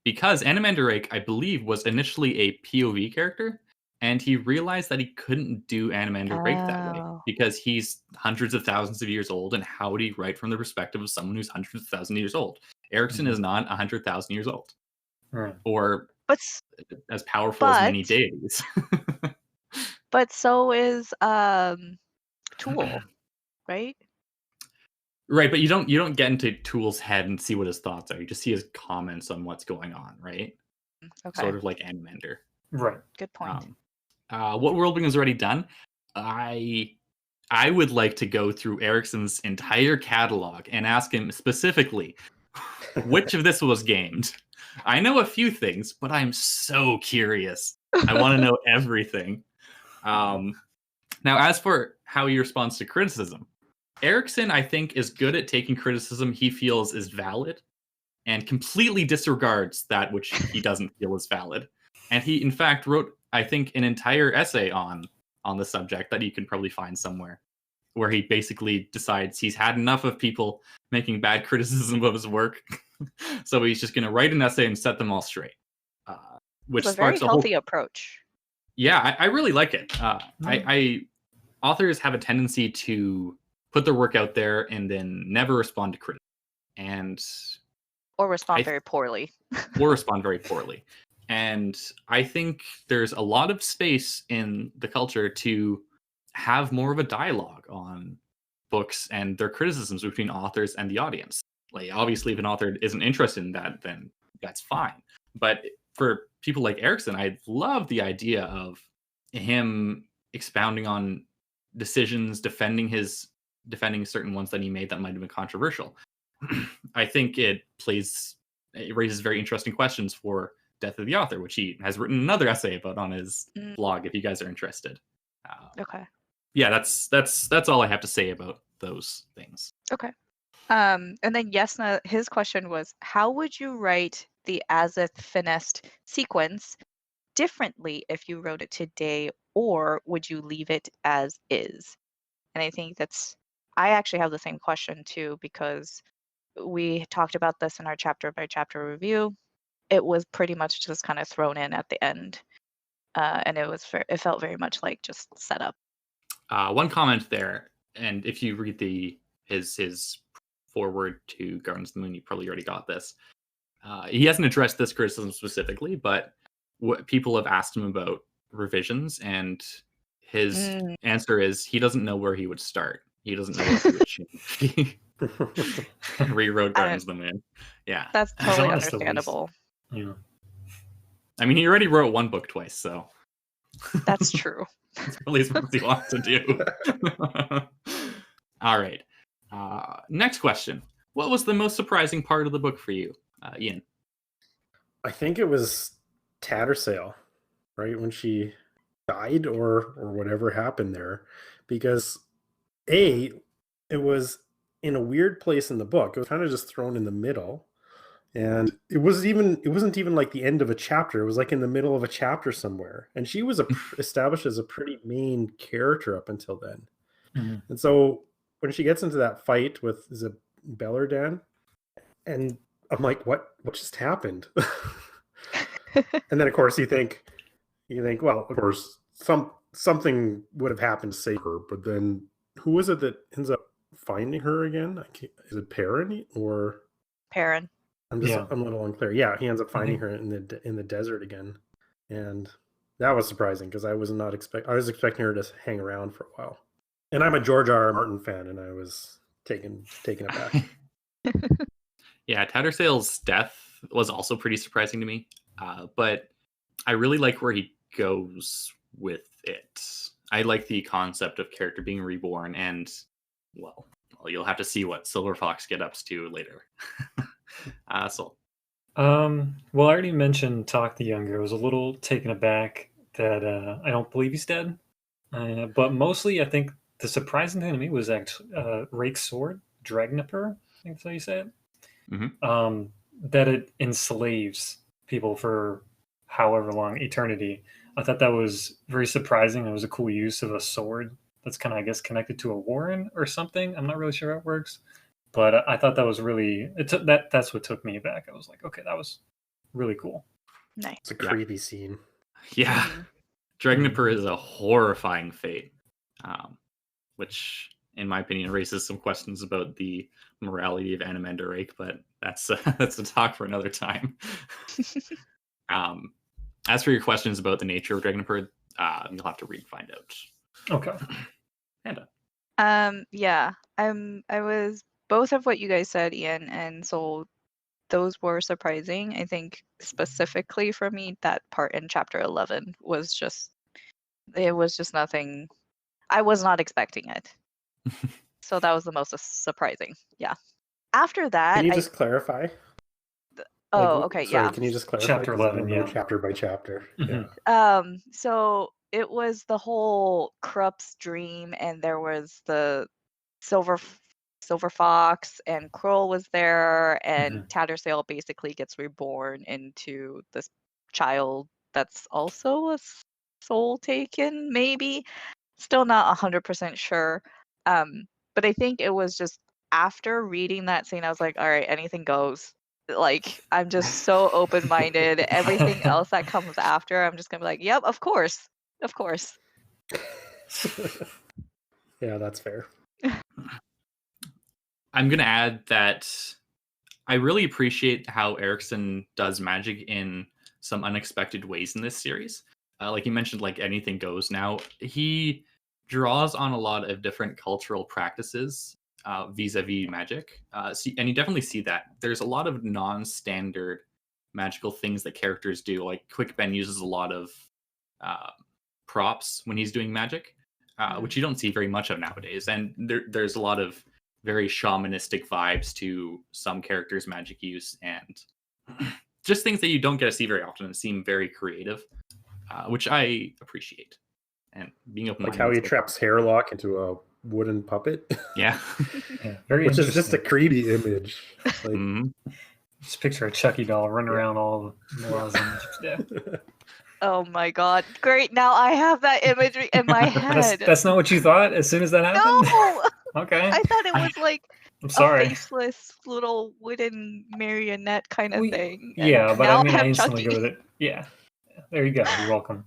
Because Anamander Rake, I believe, was initially a POV character, and he realized that he couldn't do Anamander Rake that way because he's hundreds of thousands of years old, and how would he write from the perspective of someone who's hundreds of thousands of years old? Erickson is not 100,000 years old, or as powerful as many deities. But so is Tool, right? Right, but you don't get into Tool's head and see what his thoughts are. You just see his comments on what's going on, right? Okay. Sort of like Anamander. Right. Good point. What worldbuilding is already done? I would like to go through Erickson's entire catalog and ask him specifically which of this was gamed. I know a few things, but I'm so curious. I want to know everything. Now, as for how he responds to criticism, Erickson, I think, is good at taking criticism he feels is valid and completely disregards that which he doesn't feel is valid. And he, in fact, wrote, I think, an entire essay on the subject that you can probably find somewhere, where he basically decides he's had enough of people making bad criticism of his work. So he's just going to write an essay and set them all straight. Which it's a very healthy approach. Yeah, I really like it. Authors have a tendency to put their work out there and then never respond to criticism, or respond very poorly. And I think there's a lot of space in the culture to have more of a dialogue on books and their criticisms between authors and the audience. Like, obviously, if an author isn't interested in that, then that's fine. But for people like Erickson, I love the idea of him expounding on decisions, defending certain ones that he made that might have been controversial. I think it raises very interesting questions for Death of the Author, which he has written another essay about on his blog. If you guys are interested, Okay. yeah, that's all I have to say about those things. Okay. And then Yesna, his question was, how would you write the Azith Finest sequence differently if you wrote it today, or would you leave it as is? And I think I actually have the same question too, because we talked about this in our chapter by chapter review. It was pretty much just kind of thrown in at the end. And it felt very much like just set up. One comment there, and if you read his forward to Gardens of the Moon, you probably already got this. He hasn't addressed this criticism specifically, but what people have asked him about revisions, and his answer is he doesn't know where he would start. He doesn't know what he would change. Rewrote Gardens of the Moon. Yeah, that's totally understandable. Yeah. I mean, he already wrote one book twice, so that's true. That's at least what he wants to do. All right. Next question. What was the most surprising part of the book for you, Ian? I think it was Tattersail, right? When she died or whatever happened there. Because it was in a weird place in the book. It was kind of just thrown in the middle. And it wasn't even like the end of a chapter. It was like in the middle of a chapter somewhere. And she was established as a pretty main character up until then. Mm-hmm. And so when she gets into that fight with, is it Bellardan? And I'm like, what just happened? And then of course you think, well, of course something would have happened to save her, but then who is it that ends up finding her again? Is it Perrin or Perrin? I'm a little unclear. Yeah, he ends up finding her in the desert again, and that was surprising because I was expecting her to hang around for a while. And I'm a George R.R. Martin fan, and I was taken aback. Yeah, Tattersail's death was also pretty surprising to me, but I really like where he goes with it. I like the concept of character being reborn, and well, you'll have to see what Silver Fox gets up to later. Well, I already mentioned Talk the Younger. I was a little taken aback that I don't believe he's dead, but mostly I think the surprising thing to me was actually Rake's sword, Dragnipur, I think that's how you say it. Mm-hmm. That it enslaves people for however long, eternity. I thought that was very surprising. It was a cool use of a sword that's kind of, I guess, connected to a warren or something. I'm not really sure how it works. But I thought that was that's what took me back. I was like, okay, that was really cool. Nice. It's a creepy scene. Yeah. Dragnipur is a horrifying fate, which, in my opinion, raises some questions about the morality of Animenderake, but that's a talk for another time. As for your questions about the nature of Dragnipur, you'll have to read and find out. Okay. Panda. Yeah. I was both of what you guys said, Ian, and so those were surprising. I think specifically for me, that part in chapter 11 was just nothing. I was not expecting it. So that was the most surprising. Yeah. After that, can you just clarify? Okay. Sorry, yeah. Can you just clarify? Chapter 11, yeah. Chapter by chapter. Mm-hmm. Yeah. So it was the whole Krup's dream, and there was the Silver Fox, and Kroll was there, and Tattersail basically gets reborn into this child that's also a soul taken, maybe. Still not 100% sure. But I think it was just after reading that scene, I was like, all right, anything goes. Like, I'm just so open-minded. Everything else that comes after, I'm just gonna be like, yep, of course. Yeah, that's fair. I'm going to add that I really appreciate how Erickson does magic in some unexpected ways in this series. Like you mentioned, like anything goes now. He draws on a lot of different cultural practices vis-a-vis magic. And you definitely see that. There's a lot of non-standard magical things that characters do. Like Quick Ben uses a lot of props when he's doing magic, which you don't see very much of nowadays. And there's a lot of very shamanistic vibes to some characters' magic use, and just things that you don't get to see very often and seem very creative, which I appreciate. And being open, like how he traps Hairlock into a wooden puppet. Yeah, Yeah, very which is interesting. just a creepy image. Like, Just picture a Chucky doll running around all the Malazan. Yeah. Oh my god. Great. Now I have that imagery in my head. That's not what you thought as soon as that happened? No! Okay. I thought it was like I'm a sorry. faceless little wooden marionette kind of thing. and Yeah, but now I mean, I have instantly Chucky. go with it. Yeah. There you go. You're welcome.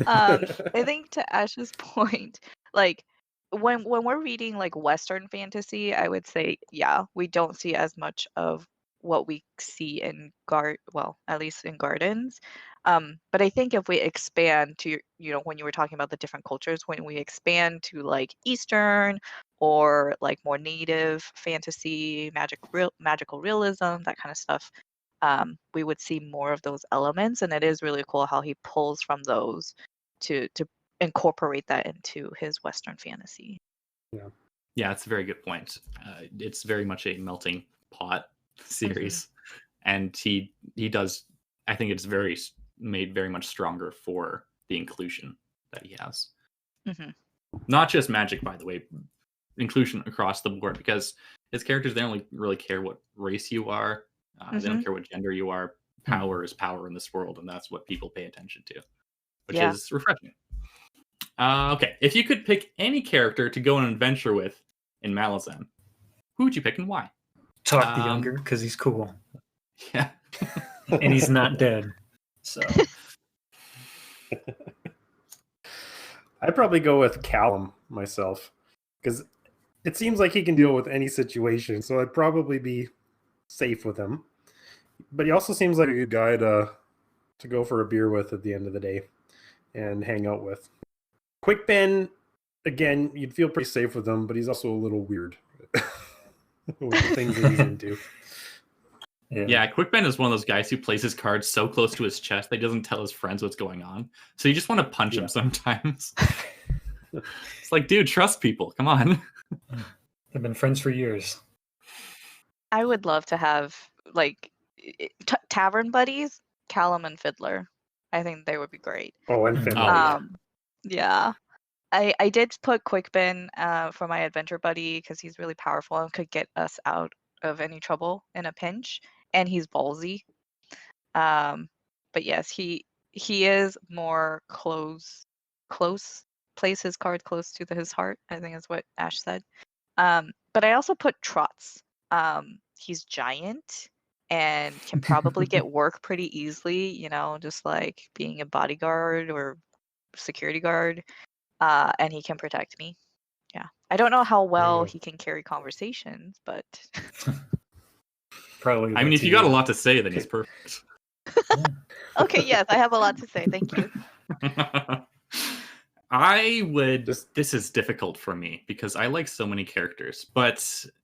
I think to Ash's point, like when we're reading like Western fantasy, I would say, yeah, we don't see as much of what we see in at least in gardens. But I think if we expand to, when you were talking about the different cultures, when we expand to like Eastern or like more native fantasy, magical realism, that kind of stuff, we would see more of those elements. And it is really cool how he pulls from those to incorporate that into his Western fantasy. Yeah, it's a very good point. It's very much a melting pot series, and he does. I think it's made very much stronger for the inclusion that he has. Not just magic, by the way, inclusion across the board, because his characters, they don't really care what race you are. They don't care what gender you are. Power is power in this world, and that's what people pay attention to, which is refreshing. Okay, if you could pick any character to go on an adventure with in Malazan, who would you pick and why? Talk the Younger, because he's cool. Yeah. And he's not dead. So I'd probably go with Callum myself, because it seems like he can deal with any situation, so I'd probably be safe with him. But he also seems like a good guy to go for a beer with at the end of the day and hang out with. Quick Ben, again, you'd feel pretty safe with him, but he's also a little weird with the things that he's into. Yeah, Quick Ben is one of those guys who plays his cards so close to his chest that he doesn't tell his friends what's going on. So you just want to punch him sometimes. It's like, dude, trust people. Come on. They've been friends for years. I would love to have like tavern buddies, Callum and Fiddler. I think they would be great. Oh, and Fiddler. Yeah. I did put Quick Ben for my adventure buddy because he's really powerful and could get us out of any trouble in a pinch, and he's ballsy. But yes, he is more close, plays his card close to his heart, I think is what Ash said. But I also put Trots. He's giant and can probably get work pretty easily, just like being a bodyguard or security guard. And he can protect me. Yeah. I don't know how well he can carry conversations, but Probably. I mean, if you got a lot to say, then he's perfect. okay, yes, I have a lot to say. Thank you. I would. This is difficult for me because I like so many characters,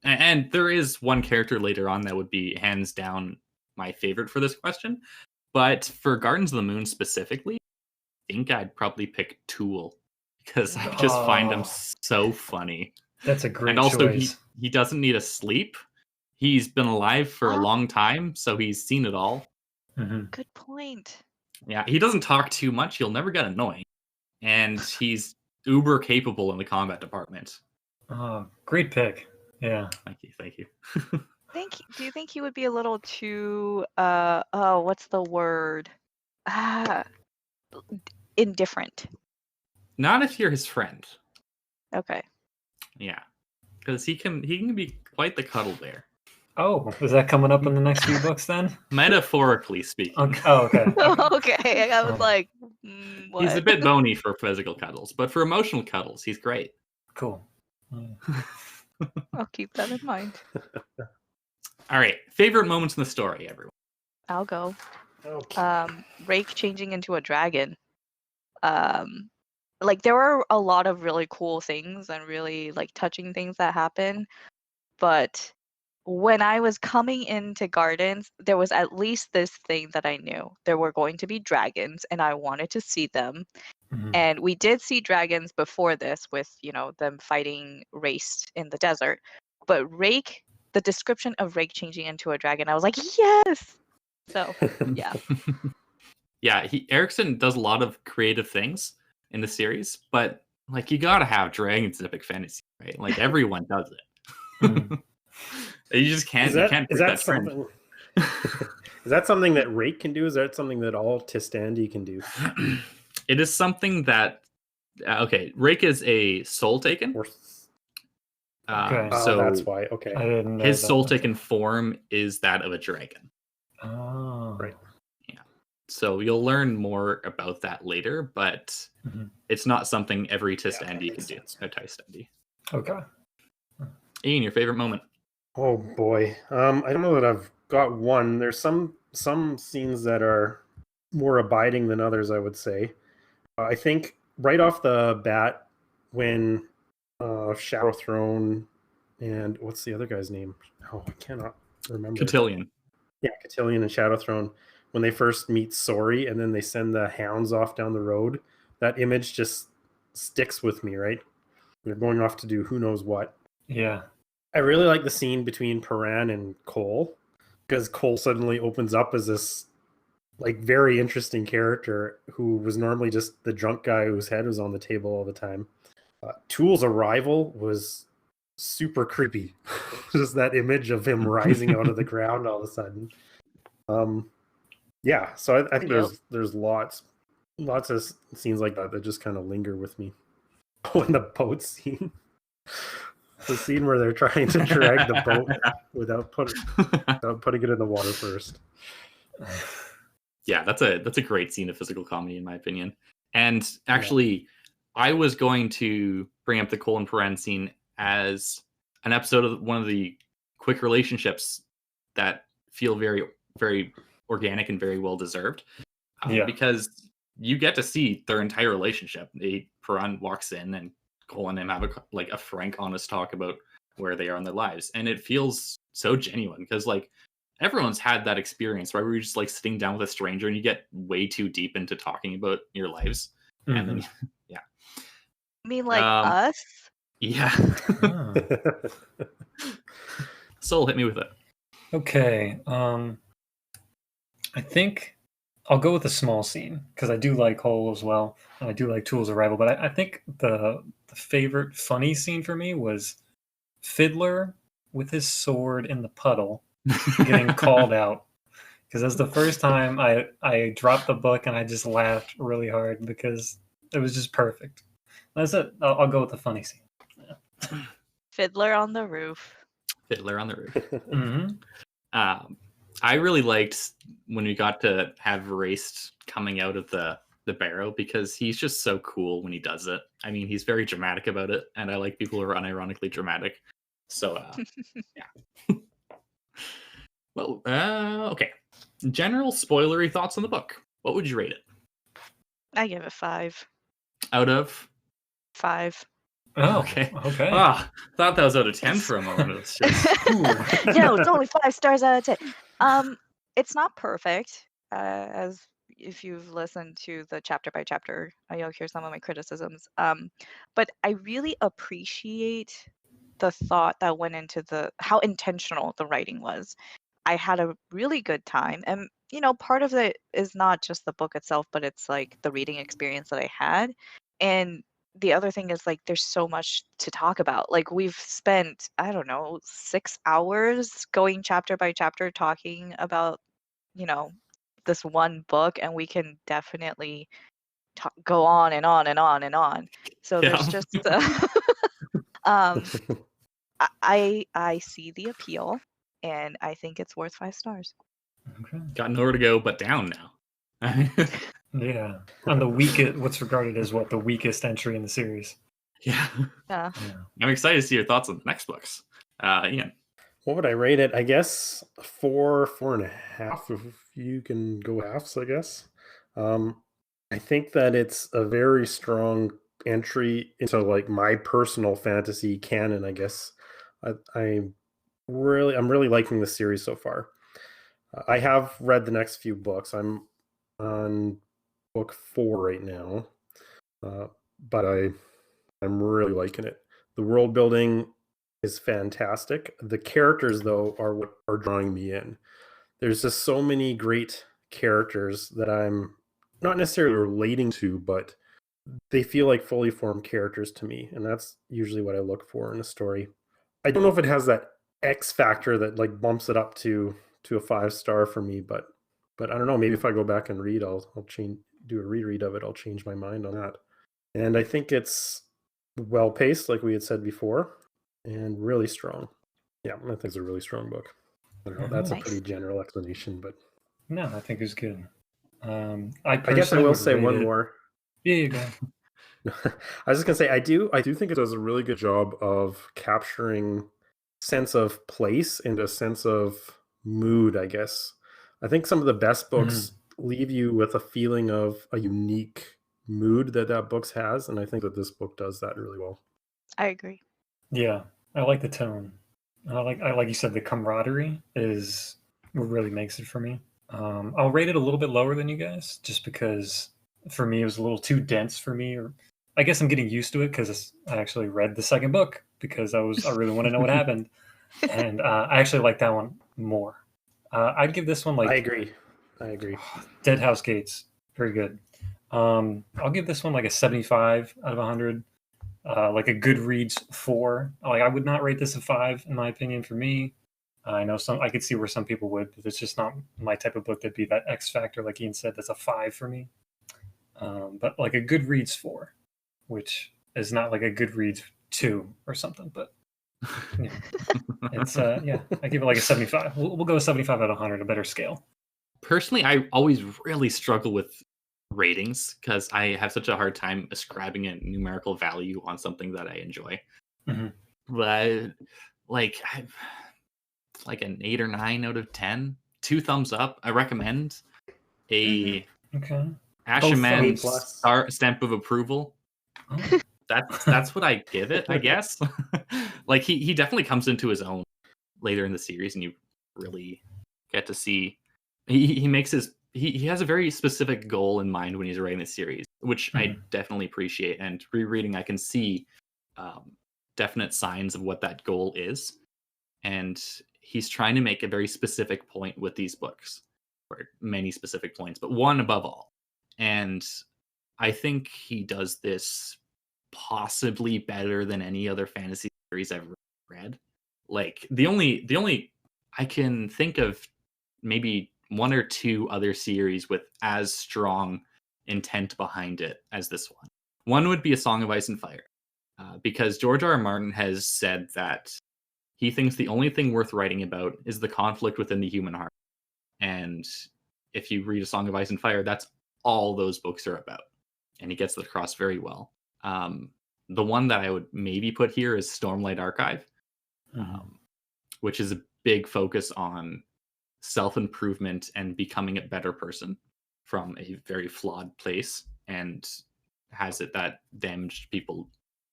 and there is one character later on that would be hands down my favorite for this question. But for Gardens of the Moon specifically, I think I'd probably pick Tool because I just find him so funny. That's a great and also choice. he doesn't need a sleep. He's been alive for a long time, so he's seen it all. Good point. Yeah, he doesn't talk too much. He'll never get annoying. And he's uber capable in the combat department. Great pick. Yeah. Thank you. Do you think he would be a little too what's the word? Indifferent. Not if you're his friend. Okay. Yeah. Because he can be quite the cuddle bear. Oh, is that coming up in the next few books then? Metaphorically speaking. Okay. Okay. I was like, what? He's a bit bony for physical cuddles, but for emotional cuddles, he's great. Cool. I'll keep that in mind. All right. Favorite moments in the story, everyone. I'll go. Okay. Rake changing into a dragon. Like there were a lot of really cool things and really like touching things that happen, but when I was coming into Gardens, there was at least this thing that I knew. There were going to be dragons, and I wanted to see them. Mhm. And we did see dragons before this with, them fighting Race in the desert. But Rake, the description of Rake changing into a dragon, I was like, yes! So, yeah. Yeah, Erickson does a lot of creative things in the series, but like you gotta have dragons in epic fantasy, right? Like everyone does it. Mhm. You just can't. You can't break that trend. something? Is that something that Rake can do? Is that something that all Tistandi can do? It is something that Rake is a soul taken. Or... Okay. So that's why. Okay. I didn't know his that. soul taken form is that of a dragon. Oh. Right. So you'll learn more about that later, but Mhm. it's not something every that Tistandi can makes do. sense. No Tistandi. Okay. Ian, your favorite moment? Oh boy. I don't know that I've got one. There's some scenes that are more abiding than others, I would say. I think right off the bat when Shadow Throne and what's the other guy's name? Oh, I cannot remember. Cotillion. Yeah, Cotillion and Shadow Throne. When they first meet Sori and then they send the hounds off down the road, that image just sticks with me, right? They're going off to do who knows what. Yeah. I really like the scene between Paran and Cole, because Cole suddenly opens up as this like very interesting character who was normally just the drunk guy whose head was on the table all the time. Tool's arrival was super creepy. Just that image of him rising out of the ground all of a sudden. Yeah, so I think there's lots of scenes like that that just kind of linger with me. Oh, and the boat scene. The scene where they're trying to drag the boat without putting it in the water first. Yeah, that's a great scene of physical comedy in my opinion. And actually, I was going to bring up the Cole and Paran scene as an episode of one of the quick relationships that feel very, very organic and very well deserved. Because you get to see their entire relationship. Paran walks in and Cole and him have a frank, honest talk about where they are in their lives, and it feels so genuine because like everyone's had that experience, right? Where you're just like sitting down with a stranger and you get way too deep into talking about your lives, and then You mean like us? Yeah. Oh. Soul, hit me with it. Okay. I think I'll go with a small scene because I do like Cole as well, and I do like Tool's arrival. But I think the favorite funny scene for me was Fiddler with his sword in the puddle getting called out. Because that's the first time I dropped the book and I just laughed really hard because it was just perfect. That's it. I'll go with the funny scene. Yeah. Fiddler on the roof. Fiddler on the Roof. Mm-hmm. I really liked when we got to have Race coming out of the barrow because he's just so cool when he does it. I mean, he's very dramatic about it, and I like people who are unironically dramatic. So, yeah. Well, okay. General spoilery thoughts on the book. What would you rate it? I give it 5. Out of? 5. Oh, Okay. Okay. Thought that was out of 10 for a moment. It was just... No, it's only 5 stars out of 10. It's not perfect. As if you've listened to the chapter by chapter, you'll hear some of my criticisms. But I really appreciate the thought that went into how intentional the writing was. I had a really good time, and part of it is not just the book itself, but it's like the reading experience that I had. And the other thing is like there's so much to talk about. Like we've spent, I don't know, 6 hours going chapter by chapter talking about, this one book, and we can definitely go on and on and on and on. So there's just I see the appeal, and I think it's worth 5 stars. Okay. Got nowhere to go but down now. Yeah. On the weakest, what's regarded as the weakest entry in the series. Yeah. Yeah. I'm excited to see your thoughts on the next books. Ian. What would I rate it? I guess 4.5. If you can go halves, I guess. I think that it's a very strong entry into like my personal fantasy canon. I guess I I'm really liking the series so far. I have read the next few books. I'm on book 4 right now, but I'm really liking it. The world building is fantastic. The characters, though, are what are drawing me in. There's just so many great characters that I'm not necessarily relating to, but they feel like fully formed characters to me, and that's usually what I look for in a story. I don't know if it has that X factor that like bumps it up to a 5-star for me, but I don't know. Maybe if I go back and read, I'll do a reread of it. I'll change my mind on that. And I think it's well paced, like we had said before, and really strong. Yeah, I think it's a really strong book. I don't know. That's a Nice. pretty general explanation, but No, I think it's good. I guess I personally will would say rate one it- more. Yeah, you go ahead. I was just gonna say I do think it does a really good job of capturing sense of place and a sense of mood, I guess. I think some of the best books leave you with a feeling of a unique mood that books has, and I think that this book does that really well. I agree. Yeah, I like the tone. I like you said, the camaraderie is what really makes it for me. I'll rate it a little bit lower than you guys, just because for me it was a little too dense for me. Or I guess I'm getting used to it because I actually read the second book because I really want to know what happened, and I actually like that one more. I'd give this one I like agree. Dead House Gates, very good. I'll give this one like a 75 out of 100. Like a Goodreads 4. Like I would not rate this a 5 in my opinion. For me, I know I could see where some people would, but it's just not my type of book. That'd be that X factor, like Ian said. That's a 5 for me. But like a Goodreads 4, which is not like a Goodreads 2 or something. But you know, it's yeah, I give it like a 75. We'll go with 75 out of 100, a better scale. Personally, I always really struggle with ratings because I have such a hard time ascribing a numerical value on something that I enjoy. Mm-hmm. But like like an 8 or 9 out of 10, 2 thumbs up. I recommend a Okay. Ashaman thumbs. stamp of approval. Oh. That's what I give it, I guess. Like he definitely comes into his own later in the series, and you really get to see he makes he has a very specific goal in mind when he's writing the series, which I definitely appreciate. And rereading, I can see definite signs of what that goal is, and he's trying to make a very specific point with these books, or many specific points, but one above all. And I think he does this possibly better than any other fantasy series I've read. Like the only I can think of maybe 1 or 2 other series with as strong intent behind it as this one. One would be A Song of Ice and Fire, because George R.R. Martin has said that he thinks the only thing worth writing about is the conflict within the human heart. And if you read A Song of Ice and Fire, that's all those books are about. And he gets that across very well. The one that I would maybe put here is Stormlight Archive, which is a big focus on self-improvement and becoming a better person from a very flawed place, and has it that damaged people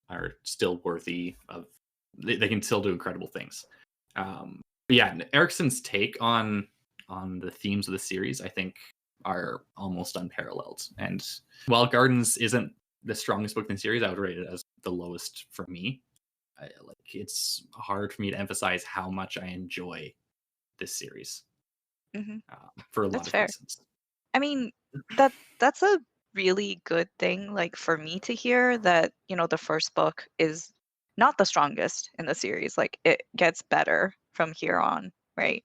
are still worthy of, they can still do incredible things. But yeah, Erickson's take on the themes of the series, I think, are almost unparalleled. And while Gardens isn't the strongest book in the series, I would rate it as the lowest for me. It's hard for me to emphasize how much I enjoy this series. For a lot of reasons. I mean, that's a really good thing, like for me to hear that, you know, the first book is not the strongest in the series. Like it gets better from here on, right?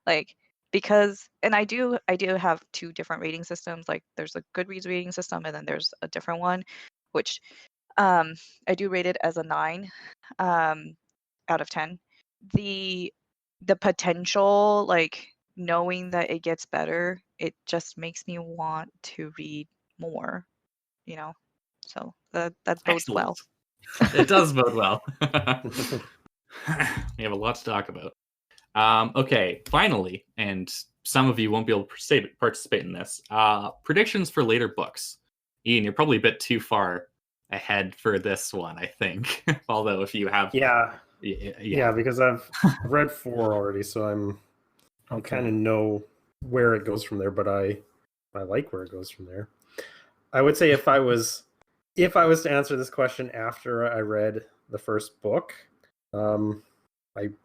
Like because, and I do have 2 different rating systems. Like there's a Goodreads rating system, and then there's a different one, which I do rate it as a 9 out of 10. The potential, like knowing that it gets better, it just makes me want to read more, you know. So that bodes well. It does bode well. We have a lot to talk about. Okay, finally, and some of you won't be able to participate in this. Predictions for later books. Ian, you're probably a bit too far ahead for this one, I think. Although if you have... Yeah, Yeah, because I've read 4 already, so I kind of know where it goes from there, but I like where it goes from there. I would say if I was to answer this question after I read the first book, I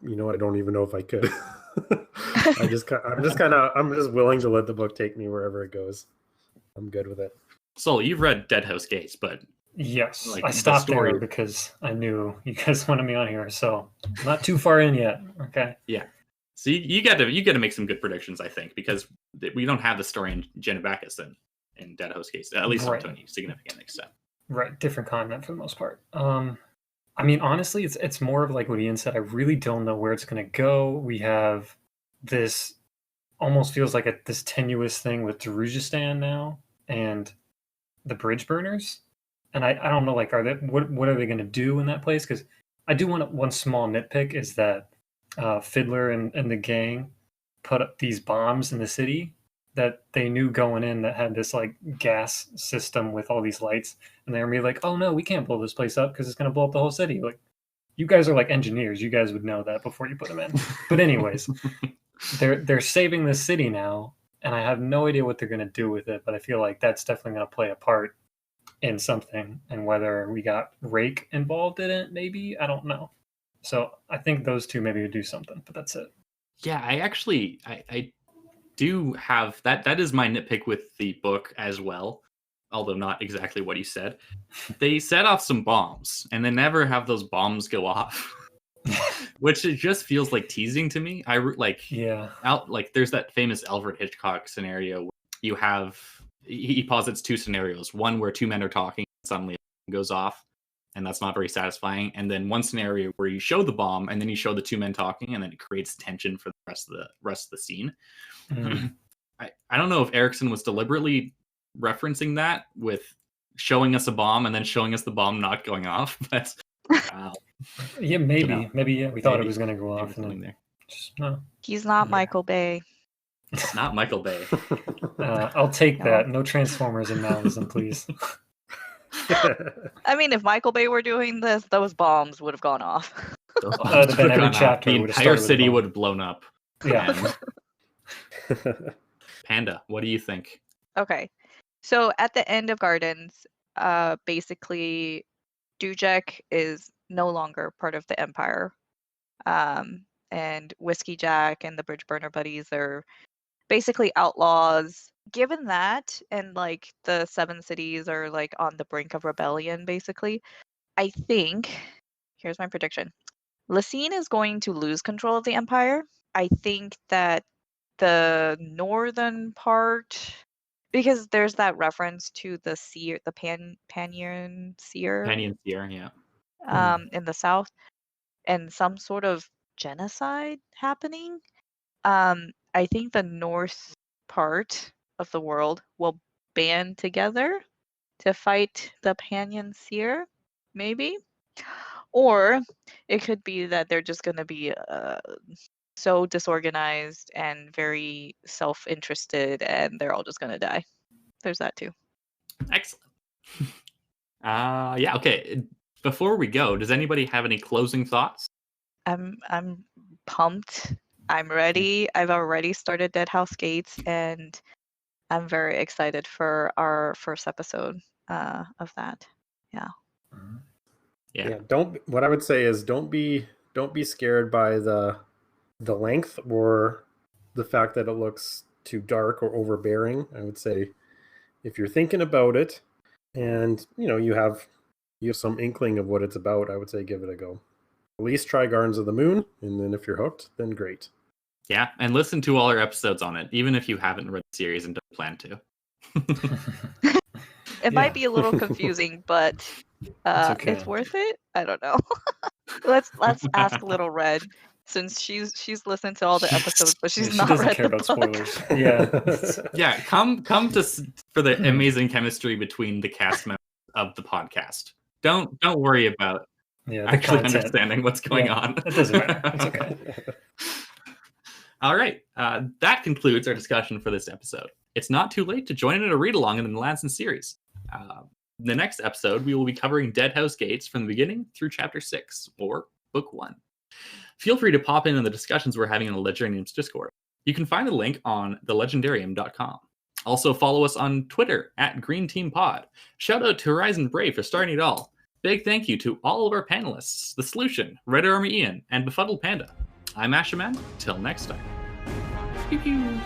don't even know if I could. I'm just willing to let the book take me wherever it goes. I'm good with it. So you've read Dead House Gates, but yes, like, I stopped there because I knew you guys wanted me on here, so not too far in yet. Okay. Yeah. So you got to make some good predictions, I think, because we don't have the story in Genevacus in Dead House Gates, at least not to any significant extent. Right, different continent for the most part. I mean, honestly, it's more of like what Ian said. I really don't know where it's going to go. We have this almost feels like this tenuous thing with Darujistan now and the bridge burners. And I don't know, like, what are they going to do in that place? Because I do want one small nitpick is that Fiddler and the gang put up these bombs in the city that they knew going in that had this like gas system with all these lights, and they were like, "Oh no, we can't blow this place up because it's going to blow up the whole city." Like, you guys are like engineers, you guys would know that before you put them in. But anyways, they're saving this city now, and I have no idea what they're going to do with it. But I feel like that's definitely going to play a part in something, and whether we got Rake involved in it, maybe I don't know. So I think those two maybe would do something, but that's it. Yeah, I do have that is my nitpick with the book as well, although not exactly what you said. They set off some bombs and they never have those bombs go off. Which it just feels like teasing to me. There's that famous Alfred Hitchcock scenario where you have he posits 2 scenarios, one where 2 men are talking and suddenly it goes off, and that's not very satisfying, and then one scenario where you show the bomb and then you show the 2 men talking and then it creates tension for the rest of the scene. I don't know if Erickson was deliberately referencing that with showing us a bomb and then showing us the bomb not going off, but yeah, maybe we thought it was going to go off, and then there. No, he's not Michael Bay. It's not Michael Bay. I'll take that. No Transformers in Malazan, please. I mean, if Michael Bay were doing this, those bombs would have gone off. Every chapter the entire city would have blown up. Yeah. Panda, what do you think? Okay, so at the end of Gardens, basically, Dujek is no longer part of the Empire, and Whiskey Jack and the Bridge Burner buddies are basically outlaws. Given that, and like the 7 cities are like on the brink of rebellion, basically, I think, here's my prediction: Lysine is going to lose control of the Empire. I think that the northern part, because there's that reference to the seer, the Panyan seer, yeah, in the south, and some sort of genocide happening. I think the north part of the world will band together to fight the Panyan seer, maybe. Or it could be that they're just going to be so disorganized and very self-interested, and they're all just going to die. There's that too. Excellent. Yeah, okay. Before we go, does anybody have any closing thoughts? I'm pumped. I'm ready. I've already started Dead House Gates, and I'm very excited for our first episode of that. Yeah. Yeah. What I would say is don't be scared by the length or the fact that it looks too dark or overbearing. I would say if you're thinking about it and you have some inkling of what it's about, I would say give it a go. At least try Gardens of the Moon, and then if you're hooked, then great. Yeah, and listen to all our episodes on it, even if you haven't read the series and don't plan to. It might be a little confusing, but it's worth it. I don't know. Let's ask Little Red, since she's listened to all the episodes, but she's not doesn't read care the about book. Spoilers. Yeah, come for the amazing chemistry between the cast members of the podcast. Don't worry about actually understanding what's going on. It doesn't matter. It's okay. All right, that concludes our discussion for this episode. It's not too late to join in a read-along in the Malazan series. The next episode, we will be covering Dead House Gates from the beginning through Chapter 6, or Book 1. Feel free to pop in on the discussions we're having in the Legendarium's Discord. You can find the link on thelegendarium.com. Also, follow us on Twitter @GreenTeamPod. Shout out to Horizon Brave for starting it all. Big thank you to all of our panelists, TheSoulution, RedArmyIan, and BefuddledPanda. I'm Ashaman. Till next time. Pew pew.